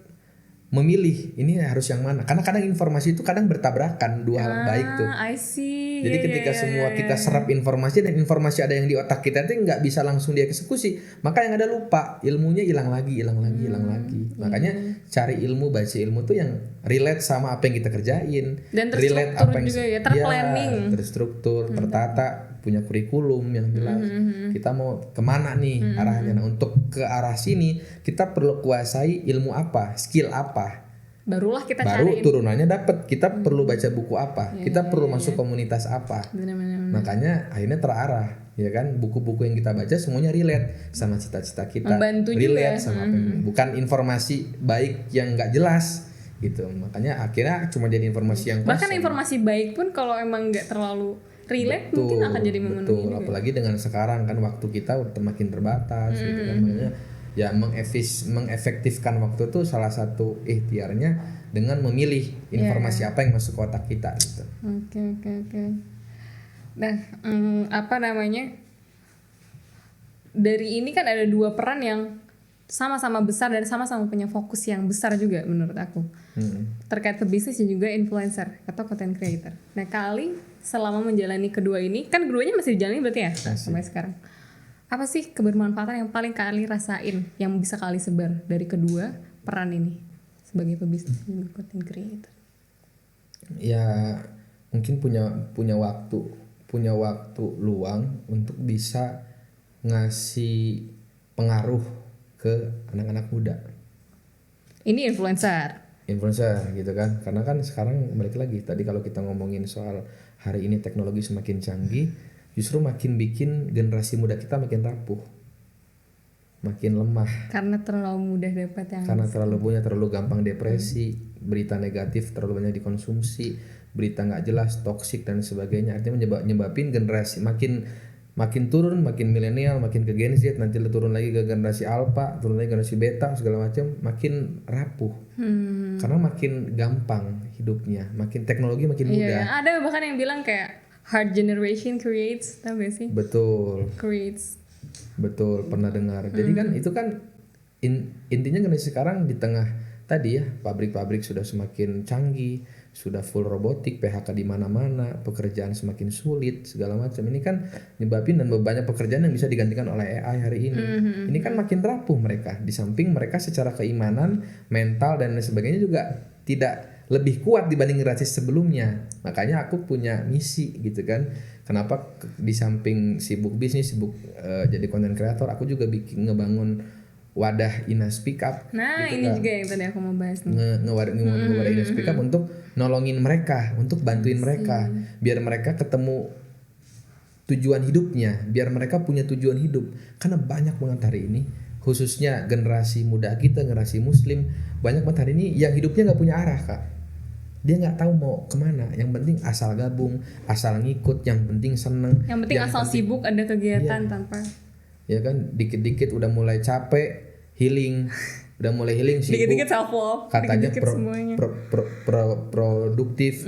S1: memilih ini harus yang mana, karena kadang informasi itu kadang bertabrakan dua hal baik tuh.
S2: I see.
S1: Jadi ketika semua kita serap informasi dan informasi ada yang di otak kita itu nggak bisa langsung dieksekusi, maka yang ada lupa, ilmunya hilang lagi. Makanya cari ilmu, baca ilmu tuh yang relate sama apa yang kita kerjain,
S2: dan
S1: relate
S2: apa yang juga ya, terplanning,
S1: terstruktur, tertata, punya kurikulum yang jelas. Kita mau kemana nih arahnya? Nah, untuk ke arah sini kita perlu kuasai ilmu apa, skill apa.
S2: Baru
S1: cari turunannya dapat. Kita perlu baca buku apa, kita perlu masuk komunitas apa.
S2: Bener.
S1: Makanya akhirnya terarah, ya kan? Buku-buku yang kita baca semuanya relate sama cita-cita kita.
S2: Membantu
S1: relate
S2: juga.
S1: Sama bukan informasi baik yang nggak jelas gitu. Makanya akhirnya cuma jadi informasi yang kosong.
S2: Bahkan informasi baik pun kalau emang nggak terlalu relate mungkin akan jadi memenuhi juga.
S1: Apalagi dengan sekarang kan waktu kita udah makin terbatas gitu kan. Makanya ya mengefektifkan waktu itu salah satu ikhtiarnya dengan memilih informasi apa yang masuk ke otak kita gitu.
S2: Oke. Nah, dari ini kan ada 2 peran yang sama-sama besar dan sama-sama punya fokus yang besar juga menurut aku. Terkait pebisnis dan juga influencer atau content creator. Nah, kali selama menjalani kedua ini, kan keduanya masih dijalani berarti ya sampai sekarang. Apa sih kebermanfaatan yang paling kali rasain yang bisa kali sebar dari kedua peran ini sebagai pebisnis dan content creator?
S1: Ya mungkin punya waktu luang untuk bisa ngasih pengaruh ke anak-anak muda.
S2: Ini influencer
S1: gitu kan, karena kan sekarang balik lagi tadi kalau kita ngomongin soal hari ini teknologi semakin canggih, justru makin bikin generasi muda kita makin rapuh, makin lemah.
S2: Karena terlalu mudah dapat yang.
S1: Karena terlalu gampang depresi, berita negatif terlalu banyak dikonsumsi, berita nggak jelas, toksik dan sebagainya. Artinya nyebabin generasi makin turun, makin milenial, makin ke Gen Z, nanti turun lagi ke generasi Alpha, turun lagi generasi Beta, segala macam, makin rapuh. Karena makin gampang hidupnya, makin teknologi makin mudah.
S2: Iya, ada bahkan yang bilang kayak hard generation creates, tahu gak sih?
S1: Betul.
S2: Creates.
S1: Betul, pernah dengar. Jadi kan itu kan intinya generasi sekarang di tengah tadi ya, pabrik-pabrik sudah semakin canggih, sudah full robotik, PHK di mana-mana, pekerjaan semakin sulit, segala macam. Ini kan nyebabin dan banyak pekerjaan yang bisa digantikan oleh AI hari ini. Ini kan makin rapuh mereka. Di samping mereka secara keimanan, mental dan sebagainya juga tidak lebih kuat dibanding generasi sebelumnya. Makanya aku punya misi gitu kan. Kenapa di samping sibuk bisnis, sibuk jadi content creator, aku juga ngebangun wadah Ina Speak Up.
S2: Nah, gitu ini kan. Juga yang tadi aku mau bahas nih.
S1: Ngewadah Ina Speak Up untuk nolongin mereka, untuk bantuin mereka, biar mereka ketemu tujuan hidupnya, biar mereka punya tujuan hidup. Karena banyak banget hari ini, khususnya generasi muda kita, generasi Muslim, banyak banget hari ini yang hidupnya nggak punya arah, Kak. Dia nggak tahu mau kemana. Yang penting asal gabung, asal ngikut, yang penting seneng.
S2: Yang penting asal sibuk ada kegiatan tanpa.
S1: Ya kan, dikit-dikit udah mulai capek. Healing, udah mulai healing sih.
S2: Dikit-dikit self love,
S1: katanya produktif,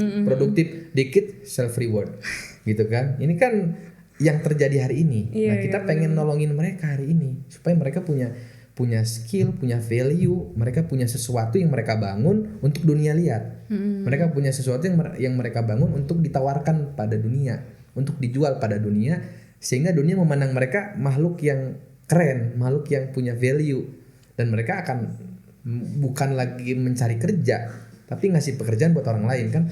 S1: dikit self reward, gitu kan? Ini kan yang terjadi hari ini. Nah kita pengen nolongin mereka hari ini supaya mereka punya punya skill, punya value, mereka punya sesuatu yang mereka bangun untuk dunia lihat. Mereka punya sesuatu yang mereka bangun untuk ditawarkan pada dunia, untuk dijual pada dunia, sehingga dunia memandang mereka makhluk yang keren, makhluk yang punya value, dan mereka akan bukan lagi mencari kerja, tapi ngasih pekerjaan buat orang lain kan.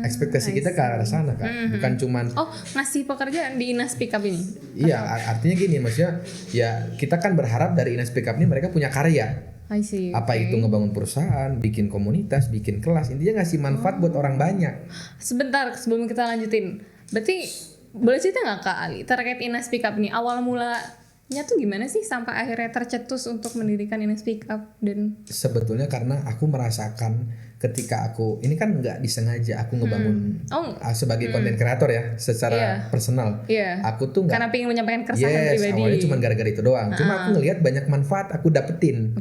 S1: Ekspektasi kita ke arah sana kan, bukan cuman
S2: ngasih pekerjaan di Inas Speak Up ini.
S1: Iya, artinya gini, maksudnya ya kita kan berharap dari Inas Speak Up ini mereka punya karya.
S2: I see,
S1: apa itu ngebangun perusahaan, bikin komunitas, bikin kelas, intinya ngasih manfaat buat orang banyak.
S2: Sebentar sebelum kita lanjutin, berarti boleh cerita nggak Kak Ali terkait Inas Speak Up ini, awal mulanya tuh gimana sih sampai akhirnya tercetus untuk mendirikan Inas Speak Up? Dan
S1: sebetulnya karena aku merasakan ketika aku ini kan nggak disengaja aku ngebangun sebagai konten kreator ya secara personal. Aku tuh nggak,
S2: karena pengen menyampaikan keresahan pribadi.
S1: Awalnya cuma gara-gara itu doang. Cuma aku ngelihat banyak manfaat aku dapetin.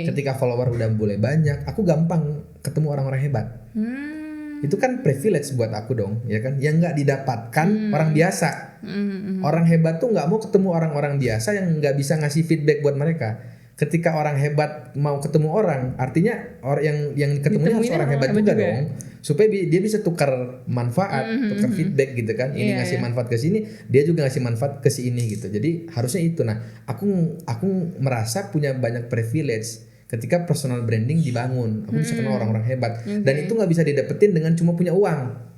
S1: Ketika follower udah mulai banyak, aku gampang ketemu orang-orang hebat. Itu kan privilege buat aku dong, ya kan? Yang nggak didapatkan orang biasa. Orang hebat tuh nggak mau ketemu orang-orang biasa yang nggak bisa ngasih feedback buat mereka. Ketika orang hebat mau ketemu orang, artinya orang yang ketemunya harus orang hebat juga dong, supaya dia bisa tukar manfaat, tukar feedback gitu kan. Ini ngasih manfaat ke sini, dia juga ngasih manfaat ke sini gitu. Jadi harusnya itu. Nah, aku merasa punya banyak privilege ketika personal branding dibangun. Aku bisa kenal orang-orang hebat, dan itu nggak bisa didapetin dengan cuma punya uang.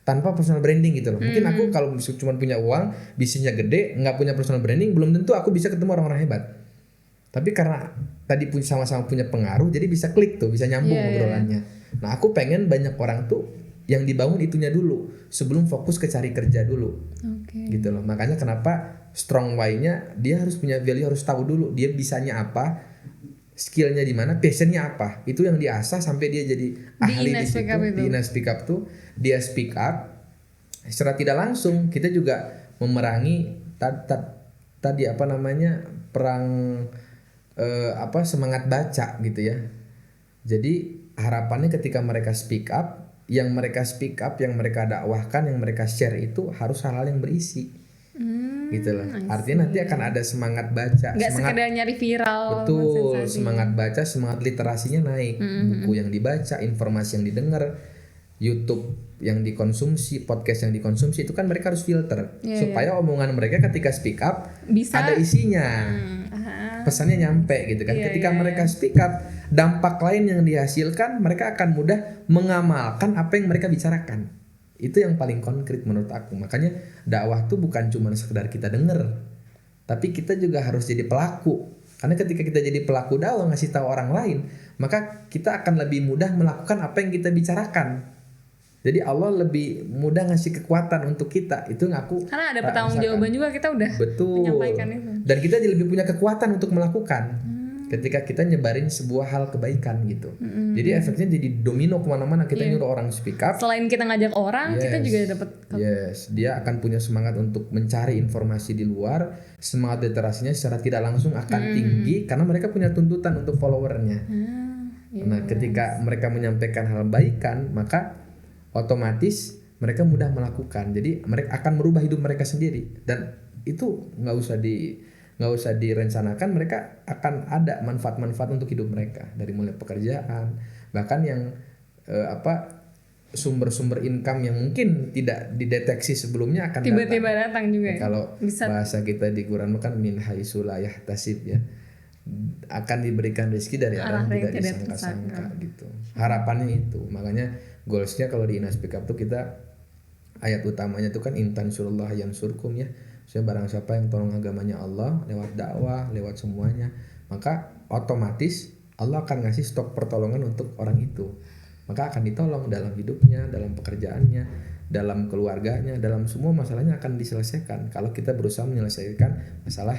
S1: Tanpa personal branding gitu loh. Mungkin aku kalau cuma punya uang, bisnisnya gede, nggak punya personal branding, belum tentu aku bisa ketemu orang-orang hebat. Tapi karena tadi sama-sama punya pengaruh, jadi bisa klik tuh, bisa nyambung obrolannya. Nah, aku pengen banyak orang tuh yang dibangun itunya dulu sebelum fokus ke cari kerja dulu. Gitu loh. Makanya kenapa strong why-nya dia harus punya value, harus tahu dulu dia bisanya apa, skillnya di mana, passionnya apa. Itu yang diasah sampai dia jadi ahli di situ. Di Inas Speak Up tuh dia speak up secara tidak langsung. Kita juga memerangi tadi apa namanya perang semangat baca gitu ya. Jadi harapannya ketika mereka speak up, yang mereka dakwahkan, yang mereka share itu harus hal-hal yang berisi. Gitu loh. Artinya nanti akan ada semangat baca.
S2: Nggak sekedar nyari viral.
S1: Betul, semangat baca, semangat literasinya naik. Buku yang dibaca, informasi yang didengar, YouTube yang dikonsumsi, podcast yang dikonsumsi, itu kan mereka harus filter supaya omongan mereka ketika speak up bisa ada isinya. Pesannya nyampe gitu kan. Ketika mereka speak up, dampak lain yang dihasilkan, mereka akan mudah mengamalkan apa yang mereka bicarakan. Itu yang paling konkret menurut aku. Makanya dakwah tuh bukan cuma sekedar kita denger, tapi kita juga harus jadi pelaku. Karena ketika kita jadi pelaku dakwah, ngasih tahu orang lain, maka kita akan lebih mudah melakukan apa yang kita bicarakan. Jadi Allah lebih mudah ngasih kekuatan untuk kita. Itu ngaku.
S2: Karena ada pertanggungjawaban juga, kita udah menyampaikan itu.
S1: Dan kita jadi lebih punya kekuatan untuk melakukan. Ketika kita nyebarin sebuah hal kebaikan gitu. Jadi efeknya jadi domino kemana-mana. Kita nyuruh orang speak up.
S2: Selain kita ngajak orang, kita juga dapat.
S1: Dia akan punya semangat untuk mencari informasi di luar. Semangat literasinya secara tidak langsung akan tinggi karena mereka punya tuntutan untuk followernya. Nah, ketika mereka menyampaikan hal kebaikan, maka otomatis mereka mudah melakukan. Jadi mereka akan merubah hidup mereka sendiri, dan itu nggak usah direncanakan, mereka akan ada manfaat-manfaat untuk hidup mereka, dari mulai pekerjaan, bahkan yang sumber-sumber income yang mungkin tidak dideteksi sebelumnya akan
S2: tiba-tiba datang juga.
S1: Kalau bahasa kita di Quran kan min haitsu la yahtasib ya, akan diberikan rezeki dari arah yang tidak disangka-sangka gitu. Harapannya itu. Makanya goalsnya kalau di Inas Speak Up tuh kita ayat utamanya tuh kan intan surullah yansurkum ya. Saya barang siapa yang tolong agamanya Allah lewat dakwah, lewat semuanya, maka otomatis Allah akan ngasih stok pertolongan untuk orang itu. Maka akan ditolong dalam hidupnya, dalam pekerjaannya, dalam keluarganya, dalam semua masalahnya akan diselesaikan kalau kita berusaha menyelesaikan masalah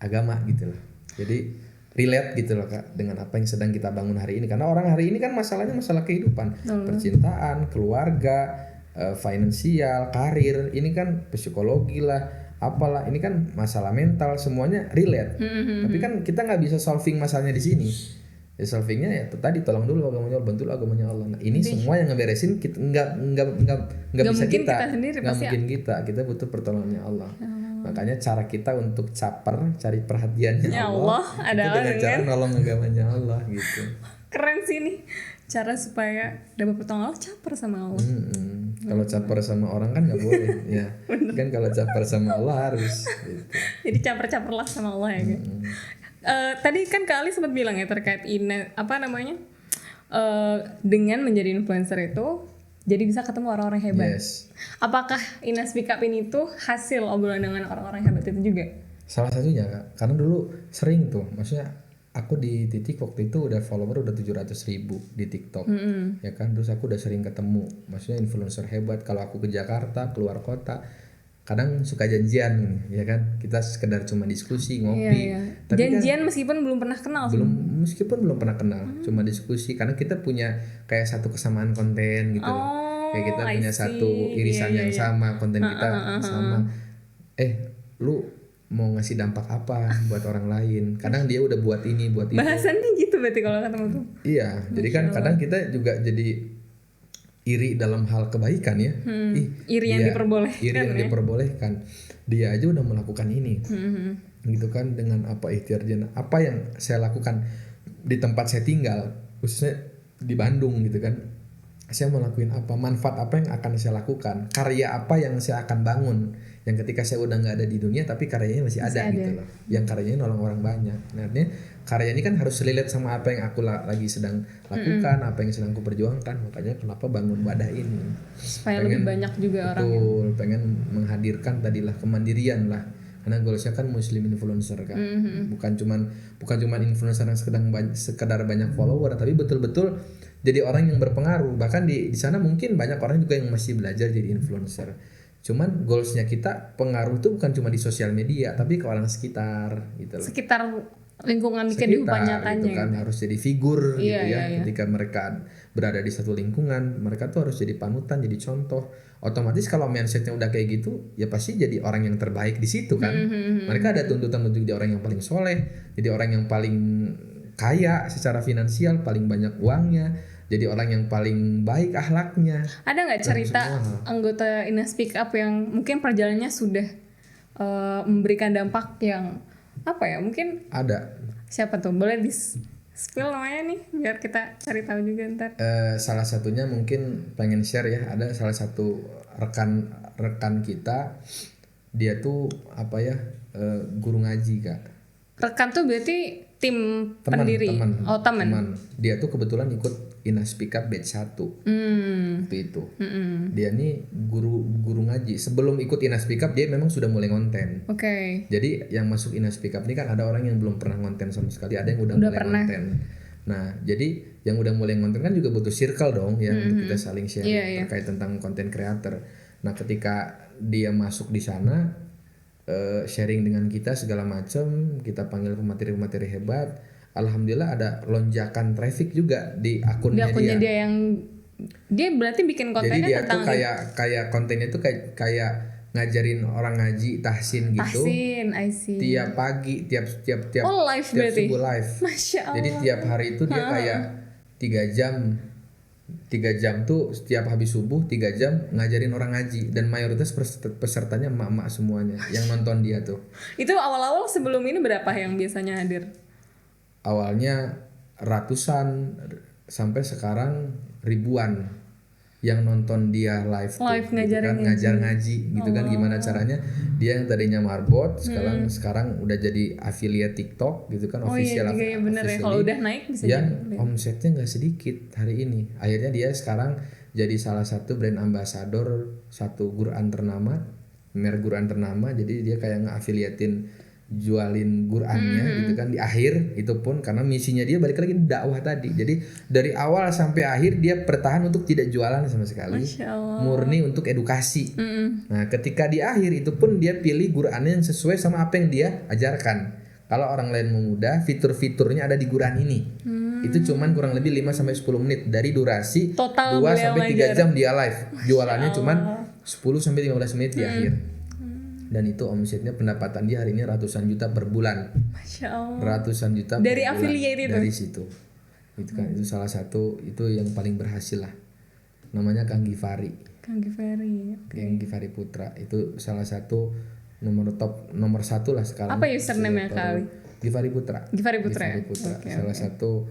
S1: agama gitu loh. Jadi relate gitu loh Kak dengan apa yang sedang kita bangun hari ini, karena orang hari ini kan masalahnya masalah kehidupan, percintaan, keluarga, finansial, karir, ini kan psikologi lah, apalah, ini kan masalah mental, semuanya relate. Tapi kan kita nggak bisa solving masalahnya di sini. Ya solvingnya ya tadi tolong dulu agamanya Allah, bantu agamanya Allah. Nah, ini semua yang ngeberesin kita nggak bisa kita, nggak mungkin kita butuh pertolongannya Allah. Makanya cara kita untuk caper, cari perhatiannya
S2: Ya
S1: Allah,
S2: Allah,
S1: itu
S2: adalah
S1: dengan cara
S2: dengan
S1: nolong agamanya Allah gitu.
S2: keren sih nih cara supaya dapat pertolongan Allah, caper sama Allah.
S1: Kalau caper sama orang kan nggak boleh, ya. Kan kalau caper sama Allah harus. Gitu.
S2: Jadi caper-caperlah sama Allah ya guys. Tadi kan Kak Ali sempat bilang ya terkait dengan menjadi influencer itu jadi bisa ketemu orang-orang hebat.
S1: Yes.
S2: Apakah Ina Speak Up ini tuh hasil obrolan dengan orang-orang hebat itu juga?
S1: Salah satunya Kak, karena dulu sering tuh, maksudnya aku di titik waktu itu udah follower udah 700.000 di TikTok, ya kan. Terus aku udah sering ketemu, maksudnya influencer hebat. Kalau aku ke Jakarta, keluar kota, kadang suka janjian, ya kan. Kita sekedar cuma diskusi, ngopi.
S2: Iya.
S1: Tapi
S2: Janjian meskipun belum pernah kenal.
S1: meskipun belum pernah kenal, cuma diskusi karena kita punya kayak satu kesamaan konten gitu loh. Kayak kita
S2: I
S1: punya
S2: see.
S1: satu irisan yang sama, konten kita sama. Lu mau ngasih dampak apa buat orang lain? Kadang dia udah buat ini, buat itu.
S2: Bahasannya gitu berarti kalau ketemu tuh.
S1: Iya, jadi kan kadang kita juga jadi iri dalam hal kebaikan ya.
S2: Iri yang diperbolehkan.
S1: Iri yang diperbolehkan. Dia aja udah melakukan ini. Gitu kan, dengan apa ikhtiar dia, apa yang saya lakukan di tempat saya tinggal, khususnya di Bandung gitu kan. Saya mau lakuin apa, manfaat apa yang akan saya lakukan, karya apa yang saya akan bangun, yang ketika saya udah nggak ada di dunia tapi karyanya masih ada gitu loh, yang karyanya nolong orang banyak. Nah, artinya karya ini kan harus relate sama apa yang aku lagi sedang lakukan, apa yang sedang aku perjuangkan. Makanya kenapa bangun wadah ini,
S2: supaya lebih banyak juga orang.
S1: Betul, pengen menghadirkan tadilah kemandirian lah. Karena goalsnya kan muslim influencer kan, bukan cuman influencer yang sekedar banyak follower, tapi betul-betul jadi orang yang berpengaruh. Bahkan di sana mungkin banyak orang juga yang masih belajar jadi influencer. Cuman goalsnya kita pengaruh itu bukan cuma di sosial media, tapi ke orang sekitar gitu loh.
S2: Sekitar lingkungan kehidupan nyatanya
S1: gitu kan, harus jadi figur gitu ya.
S2: Iya.
S1: Ketika mereka berada di satu lingkungan, mereka tuh harus jadi panutan, jadi contoh. Otomatis kalau mindsetnya udah kayak gitu, ya pasti jadi orang yang terbaik di situ kan. Mereka ada tuntutan untuk jadi orang yang paling soleh, jadi orang yang paling kaya secara finansial, paling banyak uangnya, jadi orang yang paling baik akhlaknya.
S2: Ada nggak cerita anggota Ina Speak Up yang mungkin perjalanannya sudah memberikan dampak yang apa ya? Mungkin
S1: ada.
S2: Siapa tuh? Boleh spill namanya nih biar kita cari tahu juga ntar.
S1: Salah satunya mungkin pengen share ya. Ada salah satu rekan kita, dia tuh apa ya, guru ngaji Kak.
S2: Rekan tuh berarti tim pendiri. Teman.
S1: Dia tuh kebetulan ikut Ina Speak Up batch 1 waktu itu. Dia nih guru ngaji. Sebelum ikut Ina Speak Up dia memang sudah mulai ngonten.
S2: Oke.
S1: Jadi yang masuk Ina Speak Up ini kan ada orang yang belum pernah ngonten sama sekali, ada yang udah mulai ngonten. Nah, jadi yang udah mulai ngonten kan juga butuh circle dong ya, untuk kita saling sharing terkait tentang konten creator. Nah, ketika dia masuk di sana, sharing dengan kita segala macam, kita panggil pemateri-pemateri hebat. Alhamdulillah ada lonjakan traffic juga di akunnya
S2: dia yang dia berarti bikin kontennya.
S1: Jadi dia
S2: tentang
S1: tuh kayak kontennya tuh kayak ngajarin orang ngaji tahsin gitu.
S2: Tahsin, I see.
S1: Tiap pagi, tiap
S2: live
S1: tiap
S2: berarti.
S1: subuh live.
S2: Masya Allah.
S1: Jadi tiap hari itu dia kayak 3 jam tuh setiap habis subuh 3 jam ngajarin orang ngaji, dan mayoritas pesertanya emak-emak semuanya yang nonton dia tuh.
S2: Itu awal-awal sebelum ini berapa yang biasanya hadir?
S1: Awalnya ratusan sampai sekarang ribuan yang nonton dia live tuh,
S2: ngajar
S1: ngaji gitu kan. Gimana caranya dia yang tadinya marbot sekarang udah jadi affiliate TikTok gitu kan, official.
S2: Iya bener ya, kalau udah naik bisa
S1: yang omsetnya nggak sedikit hari ini. Akhirnya dia sekarang jadi salah satu brand ambassador satu Quran ternama, merek Quran ternama. Jadi dia kayak nge-affiliatein jualin Qurannya gitu kan di akhir. Itu pun karena misinya dia balik lagi dakwah tadi. Jadi dari awal sampai akhir dia bertahan untuk tidak jualan sama sekali, murni untuk edukasi. Nah, ketika di akhir itu pun dia pilih Qurannya yang sesuai sama apa yang dia ajarkan. Kalau orang lain mau mudah, fitur-fiturnya ada di Quran ini. Itu cuman kurang lebih 5-10 menit dari durasi
S2: total
S1: 2-3 jam dia live. Jualannya cuman 10-15 menit di akhir. Dan itu omsetnya, pendapatan dia hari ini ratusan juta per bulan.
S2: Masya Allah.
S1: Ratusan juta
S2: dari
S1: per
S2: affiliate
S1: bulan. Dari situ. Itu kan itu salah satu itu yang paling berhasil lah. Namanya Kang Gifari.
S2: Kang Gifari.
S1: Kang Gifari Putra itu salah satu nomor satu lah sekarang.
S2: Apa username-nya kali?
S1: Givari Putra.
S2: Givari Putra.
S1: Okay, salah satu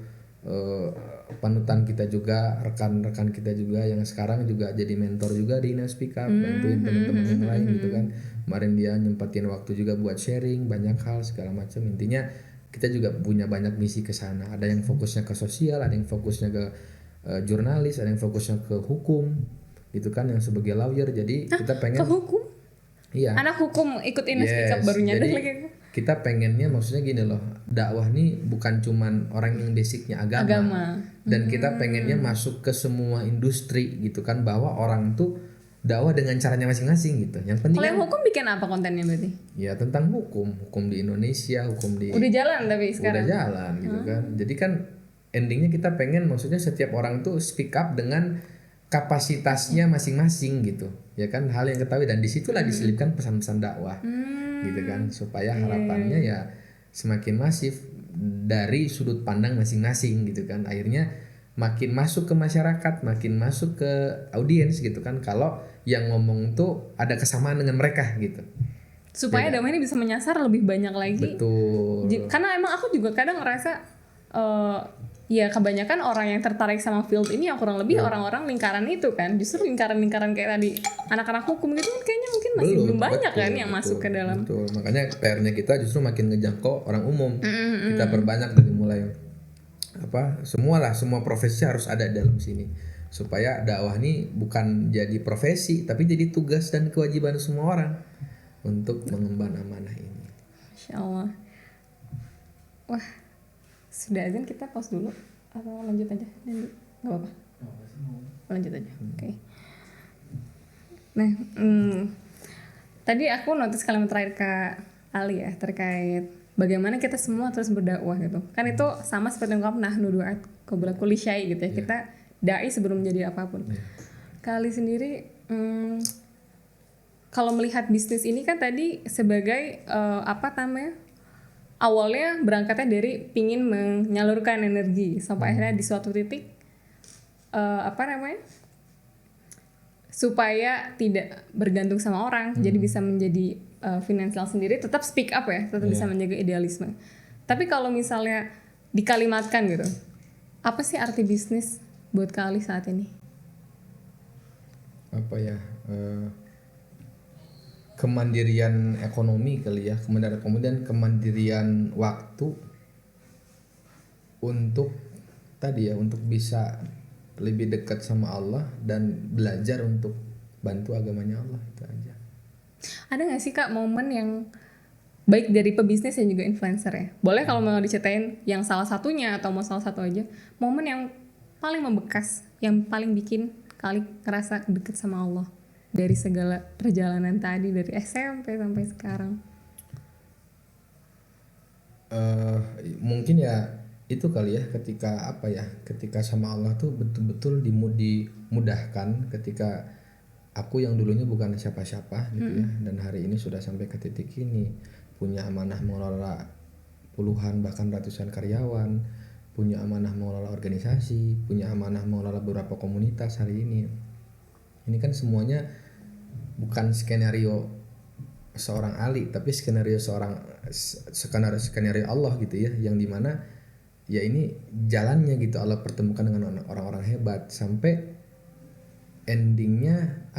S1: panutan kita juga, rekan-rekan kita juga yang sekarang juga jadi mentor juga di Ina Speak Up, bantuin teman-teman yang lain gitu kan. Kemarin dia nyempatin waktu juga buat sharing banyak hal segala macam. Intinya kita juga punya banyak misi ke sana. Ada yang fokusnya ke sosial, ada yang fokusnya ke jurnalis, ada yang fokusnya ke hukum, gitu kan, yang sebagai lawyer. Jadi kita pengen
S2: ke hukum.
S1: Iya.
S2: Anak hukum ikut Ina Speak Up baru nyadar lagi aku.
S1: Kita pengennya maksudnya gini loh, dakwah nih bukan cuman orang yang basicnya agama. Dan kita pengennya masuk ke semua industri gitu kan, bahwa orang tuh dakwah dengan caranya masing-masing gitu. Yang penting
S2: kalau yang hukum bikin apa kontennya berarti?
S1: Ya tentang hukum di Indonesia, hukum di
S2: udah jalan tapi sekarang
S1: udah jalan gitu kan. Jadi kan endingnya kita pengen maksudnya setiap orang tuh speak up dengan kapasitasnya masing-masing gitu, ya kan, hal yang ketahui, dan disitulah diselipkan pesan-pesan dakwah gitu kan, supaya harapannya ya semakin masif dari sudut pandang masing-masing gitu kan, akhirnya makin masuk ke masyarakat, makin masuk ke audiens gitu kan, kalau yang ngomong tuh ada kesamaan dengan mereka gitu,
S2: supaya damai ini bisa menyasar lebih banyak lagi.
S1: Betul.
S2: Karena emang aku juga kadang ngerasa ya kebanyakan orang yang tertarik sama field ini yang kurang lebih orang-orang lingkaran itu kan, justru lingkaran-lingkaran kayak tadi anak-anak hukum gitu kayaknya mungkin masih belum banyak kan yang masuk ke dalam.
S1: Betul. Makanya PR-nya kita justru makin ngejangkau orang umum. Kita perbanyak dari mulai semua profesi harus ada dalam sini, supaya dakwah ini bukan jadi profesi tapi jadi tugas dan kewajiban semua orang untuk mengemban amanah ini.
S2: Masya Allah. Wah, sudah azan, kita pause dulu atau lanjut aja? Nggak apa-apa. Lanjut aja. Oke. Nah, tadi aku notice kalimat terakhir Kak Ali ya, terkait bagaimana kita semua terus berdakwah gitu. Kan itu sama seperti yang kamu pernah nuduat qabla kulli syai gitu ya. Kita dai sebelum menjadi apapun. Kak Ali sendiri kalau melihat bisnis ini kan tadi sebagai awalnya berangkatnya dari pingin menyalurkan energi sampai akhirnya di suatu titik supaya tidak bergantung sama orang, jadi bisa menjadi finansial sendiri, tetap speak up ya, tetap bisa menjaga idealisme. Tapi kalau misalnya dikalimatkan gitu, apa sih arti bisnis buat Kak Ali saat ini?
S1: Kemandirian ekonomi kali ya, kemudian kemandirian waktu untuk untuk bisa lebih dekat sama Allah dan belajar untuk bantu agamanya Allah, itu aja.
S2: Ada nggak sih Kak momen yang baik dari pebisnis dan juga influencer ya? Boleh kalau mau diceritain yang salah satunya atau mau salah satu aja, momen yang paling membekas, yang paling bikin Kak Ali ngerasa deket sama Allah dari segala perjalanan tadi, dari SMP sampai sekarang.
S1: Mungkin ya itu kali ya, ketika sama Allah tuh betul-betul dimudahkan, ketika aku yang dulunya bukan siapa-siapa gitu ya, dan hari ini sudah sampai ke titik ini, punya amanah mengelola puluhan bahkan ratusan karyawan, punya amanah mengelola organisasi, punya amanah mengelola beberapa komunitas hari ini. Ini kan semuanya bukan skenario seorang Ali, tapi skenario Allah gitu ya, yang dimana ya ini jalannya gitu, Allah pertemukan dengan orang-orang hebat sampai endingnya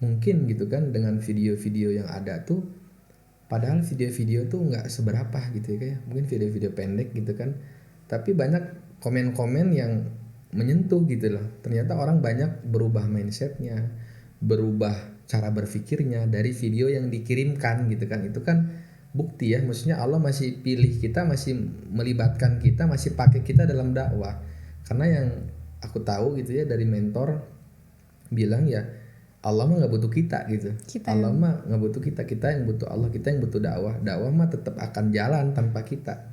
S1: mungkin gitu kan, dengan video-video yang ada tuh, padahal video-video tuh nggak seberapa gitu ya, kayak mungkin video-video pendek gitu kan, tapi banyak komen-komen yang menyentuh gitu loh. Ternyata orang banyak berubah mindsetnya, berubah cara berpikirnya dari video yang dikirimkan gitu kan. Itu kan bukti ya, maksudnya Allah masih pilih kita, masih melibatkan kita, masih pakai kita dalam dakwah. Karena yang aku tahu gitu ya dari mentor bilang ya, Allah mah nggak butuh kita gitu. Allah mah nggak butuh kita yang butuh Allah, kita yang butuh dakwah. Dakwah mah tetap akan jalan tanpa kita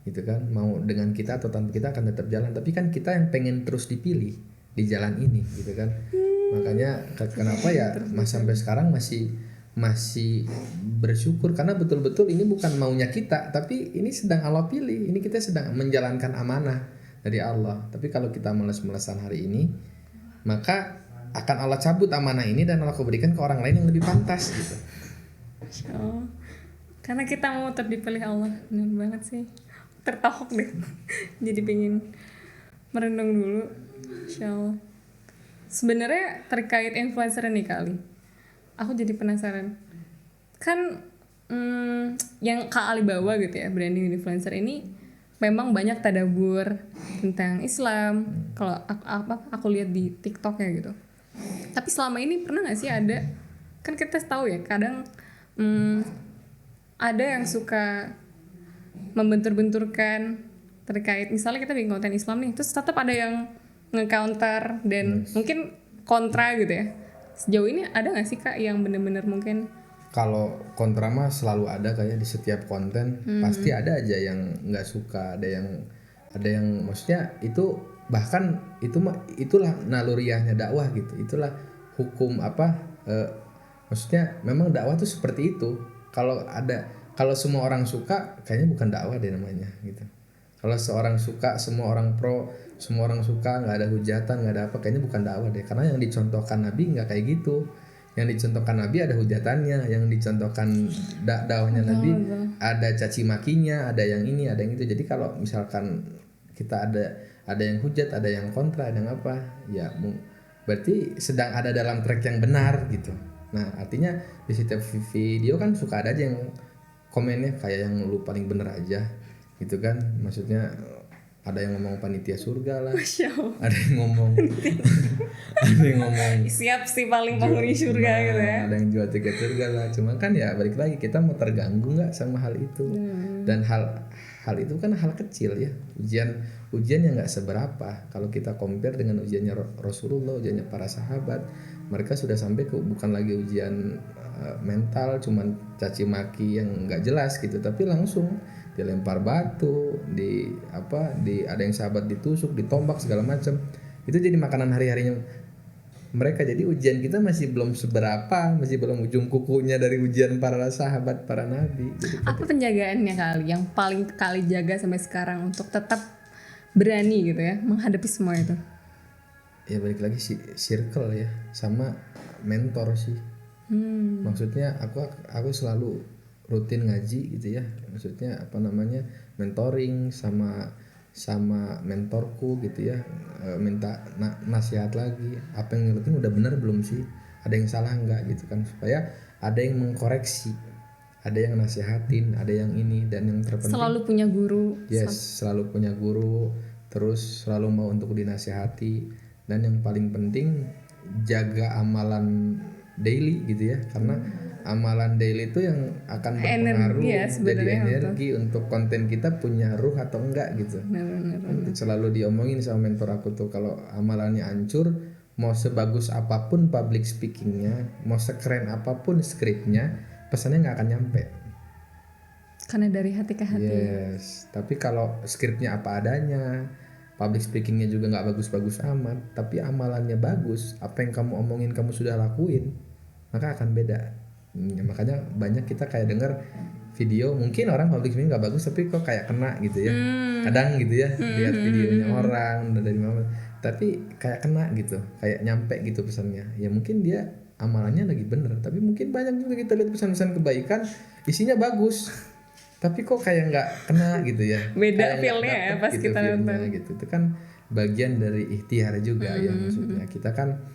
S1: gitu kan, mau dengan kita atau tanpa kita akan tetap jalan. Tapi kan kita yang pengen terus dipilih di jalan ini gitu kan. Makanya kenapa ya Mas sampai sekarang masih bersyukur, karena betul-betul ini bukan maunya kita, tapi ini sedang Allah pilih. Ini kita sedang menjalankan amanah dari Allah. Tapi kalau kita malas-malasan hari ini, maka akan Allah cabut amanah ini dan Allah berikan ke orang lain yang lebih pantas gitu.
S2: Masya Allah. Karena kita mau tetap dipilih Allah. Bener banget sih. Tertohok deh. Jadi pengen merenung dulu. Masya Allah. Sebenarnya terkait influencer nih kali, aku jadi penasaran. Kan yang Kak Ali bawa gitu ya, branding influencer ini memang banyak tadabur tentang Islam. Kalau aku lihat di TikTok ya gitu. Tapi selama ini pernah nggak sih ada, kan kita tahu ya kadang ada yang suka membentur-benturkan terkait misalnya kita bikin konten Islam nih, terus tetap ada yang nge-counter dan mungkin kontra gitu ya. Sejauh ini ada nggak sih Kak yang bener-bener mungkin?
S1: Kalau kontra mah selalu ada kayak di setiap konten, pasti ada aja yang nggak suka, ada yang maksudnya itu, bahkan itu mah itulah naluriahnya dakwah gitu, itulah hukum maksudnya memang dakwah tuh seperti itu. Kalau semua orang suka, kayaknya bukan dakwah deh namanya gitu. Kalau seorang suka, semua orang pro, semua orang suka, nggak ada hujatan, nggak ada apa, kayaknya bukan dakwah deh. Karena yang dicontohkan Nabi nggak kayak gitu. Yang dicontohkan Nabi ada hujatannya, yang dicontohkan dakwahnya Nabi ada caci makinya, ada yang ini, ada yang itu. Jadi kalau misalkan kita ada yang hujat, ada yang kontra, ada yang apa, ya berarti sedang ada dalam track yang benar gitu. Nah artinya di setiap video kan suka ada aja yang komennya kayak yang lu paling bener aja gitu kan, maksudnya ada yang ngomong panitia surga lah, ada yang ngomong
S2: siap sih paling penghuni surga gitu ya.
S1: Ada yang jual tiket surga lah. Cuma kan ya balik lagi, kita mau terganggu nggak sama hal itu? Dan hal itu kan hal kecil ya, ujian yang nggak seberapa. Kalau kita compare dengan ujiannya Rasulullah, ujiannya para sahabat, mereka sudah sampai ke bukan lagi ujian mental, cuman caci maki yang nggak jelas gitu, tapi langsung dilempar batu, ada yang sahabat ditusuk, ditombak segala macam. Itu jadi makanan hari-harinya mereka. Jadi ujian kita masih belum seberapa, masih belum ujung kukunya dari ujian para sahabat, para nabi. Jadi
S2: apa penjagaannya kali yang paling kali jaga sampai sekarang untuk tetap berani gitu ya menghadapi semua itu?
S1: Ya balik lagi circle ya, sama mentor sih. Maksudnya aku selalu rutin ngaji gitu ya, maksudnya mentoring sama mentorku gitu ya, minta nasihat lagi, apa yang rutin udah benar belum sih, ada yang salah enggak gitu kan, supaya ada yang mengkoreksi, ada yang nasihatin, ada yang ini. Dan yang terpenting
S2: selalu punya guru.
S1: Selalu punya guru, terus selalu mau untuk dinasihati. Dan yang paling penting jaga amalan daily gitu ya, karena amalan daily itu yang akan berpengaruh jadi energi untuk konten kita punya ruh atau enggak gitu. Selalu diomongin sama mentor aku tuh, kalau amalannya hancur, mau sebagus apapun public speakingnya, mau sekeren apapun skripnya, pesannya nggak akan nyampe.
S2: Karena dari hati ke hati.
S1: Yes, tapi kalau skripnya apa adanya, public speakingnya juga nggak bagus-bagus amat, tapi amalannya bagus, apa yang kamu omongin kamu sudah lakuin, maka akan beda. Makanya banyak kita kayak dengar video, mungkin orang public speaking nggak bagus tapi kok kayak kena gitu ya. Kadang gitu ya, lihat videonya orang dari mana, tapi kayak kena gitu, kayak nyampe gitu pesannya. Ya mungkin dia amalannya lagi bener, tapi mungkin banyak juga kita lihat pesan-pesan kebaikan isinya bagus, tapi kok kayak nggak kena gitu ya.
S2: Beda feel-nya ya pas
S1: gitu,
S2: kita nonton.
S1: Gitu. Itu kan bagian dari ikhtiar juga ya, maksudnya kita kan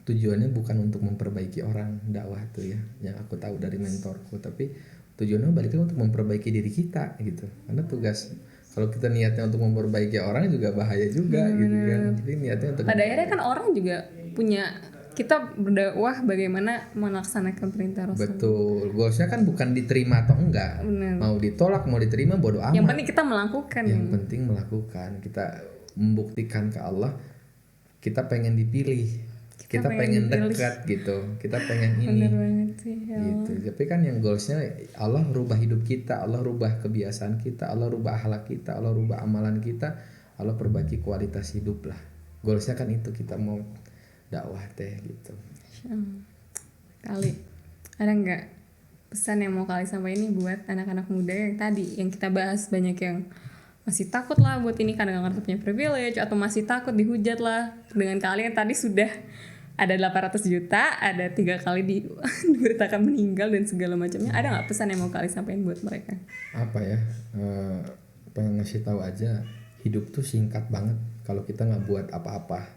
S1: tujuannya bukan untuk memperbaiki orang, dakwah tuh ya, yang aku tahu dari mentorku, tapi tujuannya balik lagi untuk memperbaiki diri kita gitu. Karena tugas, kalau kita niatnya untuk memperbaiki orang juga bahaya juga gitu kan. Jadi niatnya untuk
S2: pada akhirnya kan orang juga punya, kita berdakwah bagaimana melaksanakan perintah Rasul.
S1: Betul, goalsnya kan bukan diterima atau enggak.
S2: Bener.
S1: Mau ditolak mau diterima bodo amat.
S2: Yang penting kita melakukan.
S1: Yang penting melakukan, kita membuktikan ke Allah kita pengen dipilih. Kita pengen dekat gitu, kita pengen ini.
S2: Bener banget sih, ya
S1: gitu. Tapi kan yang goalsnya Allah rubah hidup kita, Allah rubah kebiasaan kita, Allah rubah akhlak kita, Allah rubah amalan kita, Allah perbaiki kualitas hidup lah. Goalsnya kan itu, kita mau dakwah teh gitu.
S2: Kali ada nggak pesan yang mau kali sampaikan ini buat anak-anak muda yang tadi yang kita bahas, banyak yang masih takut lah buat ini karena nggak punya privilege, atau masih takut dihujat lah, dengan kalian tadi sudah ada 800 juta, ada 3 kali diberitakan meninggal dan segala macamnya. Ada nggak pesan yang mau kali sampaikan buat mereka?
S1: Apa ya? Pengen ngasih tahu aja, hidup tuh singkat banget kalau kita nggak buat apa-apa.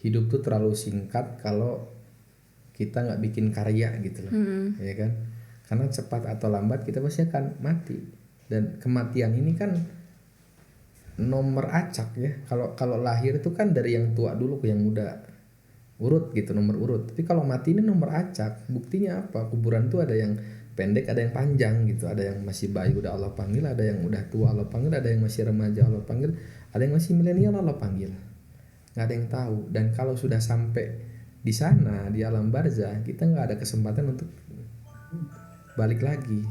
S1: Hidup tuh terlalu singkat kalau kita nggak bikin karya gitu loh, ya kan? Karena cepat atau lambat kita pasti akan mati. Dan kematian ini kan nomor acak ya. Kalau lahir itu kan dari yang tua dulu ke yang muda, urut gitu, nomor urut. Tapi kalau mati ini nomor acak. Buktinya apa? Kuburan tuh ada yang pendek, ada yang panjang gitu. Ada yang masih bayi udah Allah panggil, ada yang udah tua Allah panggil, ada yang masih remaja Allah panggil, ada yang masih milenial Allah panggil. Nggak ada yang tahu. Dan kalau sudah sampai di sana di alam barzah, kita nggak ada kesempatan untuk balik lagi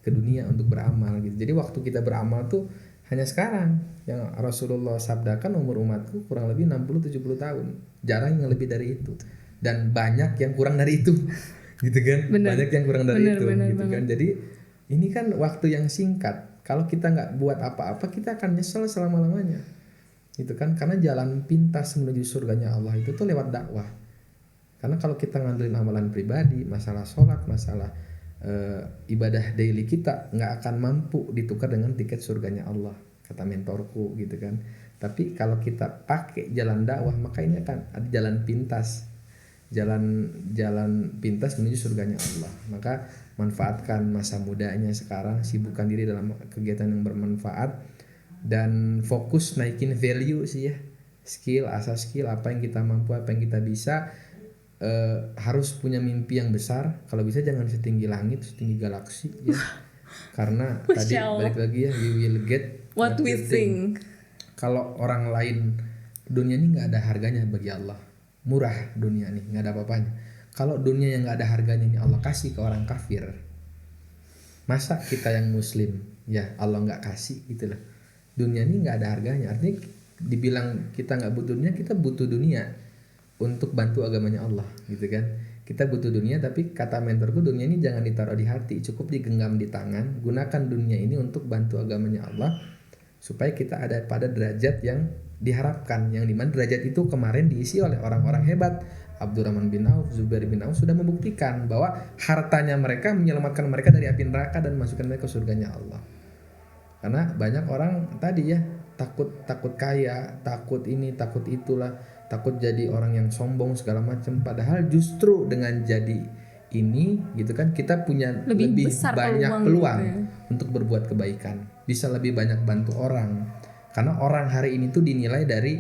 S1: ke dunia untuk beramal gitu. Jadi waktu kita beramal tuh hanya sekarang. Yang Rasulullah sabdakan umur umatku kurang lebih 60-70 tahun. Jarang yang lebih dari itu. Dan banyak yang kurang dari itu. Gitu kan?
S2: Bener.
S1: Banyak yang kurang dari itu
S2: Bener
S1: gitu kan. Jadi ini kan waktu yang singkat. Kalau kita nggak buat apa-apa, kita akan nyesel selama-lamanya. Gitu kan? Karena jalan pintas menuju surganya Allah itu tuh lewat dakwah. Karena kalau kita ngandelin amalan pribadi, masalah sholat, masalah ibadah daily kita nggak akan mampu ditukar dengan tiket surganya Allah, kata mentorku gitu kan. Tapi kalau kita pakai jalan dakwah, maka ini akan ada jalan pintas, jalan pintas menuju surganya Allah. Maka manfaatkan masa mudanya sekarang, sibukkan diri dalam kegiatan yang bermanfaat dan fokus naikin value sih ya, skill, asas skill, apa yang kita mampu, apa yang kita bisa. Harus punya mimpi yang besar. Kalau bisa jangan setinggi langit, setinggi galaksi ya. Karena tadi balik lagi ya, we will get
S2: what we think.
S1: Kalau orang lain, dunia ini nggak ada harganya bagi Allah. Murah dunia nih, nggak ada apa-apanya. Kalau dunia yang nggak ada harganya ini Allah kasih ke orang kafir, masa kita yang muslim ya Allah nggak kasih gitu loh. Dunia ini nggak ada harganya. Artinya dibilang kita nggak butuh dunia, kita butuh dunia untuk bantu agamanya Allah gitu kan. Kita butuh dunia, tapi kata mentorku, dunia ini jangan ditaruh di hati, cukup digenggam di tangan. Gunakan dunia ini untuk bantu agamanya Allah supaya kita ada pada derajat yang diharapkan, yang dimana derajat itu kemarin diisi oleh orang-orang hebat. Abdurrahman bin Auf, Zubair bin Auf sudah membuktikan bahwa hartanya mereka menyelamatkan mereka dari api neraka dan masukkan mereka ke surganya Allah. Karena banyak orang tadi ya takut kaya, takut ini, takut itulah, takut jadi orang yang sombong segala macam. Padahal justru dengan jadi ini gitu kan, kita punya lebih banyak peluang gitu ya, untuk berbuat kebaikan. Bisa lebih banyak bantu orang. Karena orang hari ini tuh dinilai dari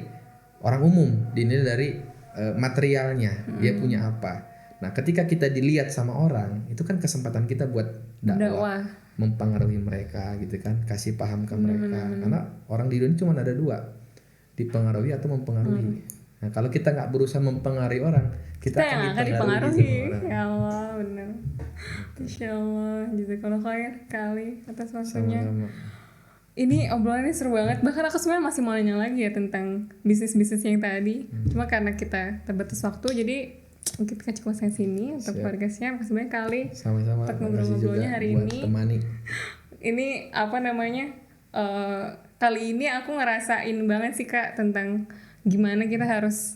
S1: orang umum, dinilai dari materialnya, dia punya apa. Nah, ketika kita dilihat sama orang, itu kan kesempatan kita buat dakwah, mempengaruhi mereka gitu kan, kasih paham ke mereka. Karena orang di dunia cuma ada dua, dipengaruhi atau mempengaruhi. Nah, kalau kita nggak berusaha mempengaruhi orang, kita akan dipengaruhi.
S2: Ya Allah, benar. Insya Allah, jazakallah khair kali atas waktunya. Ini obrolannya seru banget. Bahkan aku sebenarnya masih mau nanya lagi ya tentang bisnis-bisnis yang tadi. Cuma karena kita terbatas waktu, jadi kita cukup sampai sini untuk podcastnya. Makasih banyak kali.
S1: Sama-sama.
S2: Untuk ngobrol-ngobrolnya hari ini.
S1: Temani.
S2: Ini apa namanya? Kali ini aku ngerasain banget sih Kak tentang gimana kita harus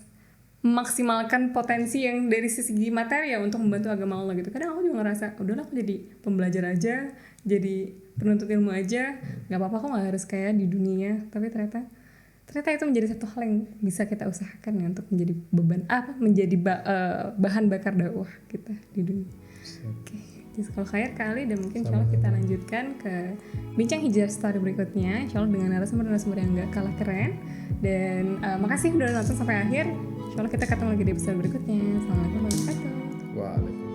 S2: memaksimalkan potensi yang dari segi materi ya untuk membantu agama Allah gitu. Kadang aku juga ngerasa udahlah aku jadi pembelajar aja, jadi penuntut ilmu aja, nggak apa-apa kok, nggak harus kayak di dunia. Tapi ternyata itu menjadi satu hal yang bisa kita usahakan ya untuk menjadi menjadi bahan bakar dakwah kita di dunia. Oke. Kalau khair kali, dan mungkin insya Allah kita lanjutkan ke bincang hijrah story berikutnya, insya Allah dengan narasumber yang gak kalah keren. Dan makasih udah nonton sampai akhir. Insya Allah kita ketemu lagi di episode berikutnya. Assalamualaikum warahmatullahi wabarakatuh.
S1: Waalaikumsalam.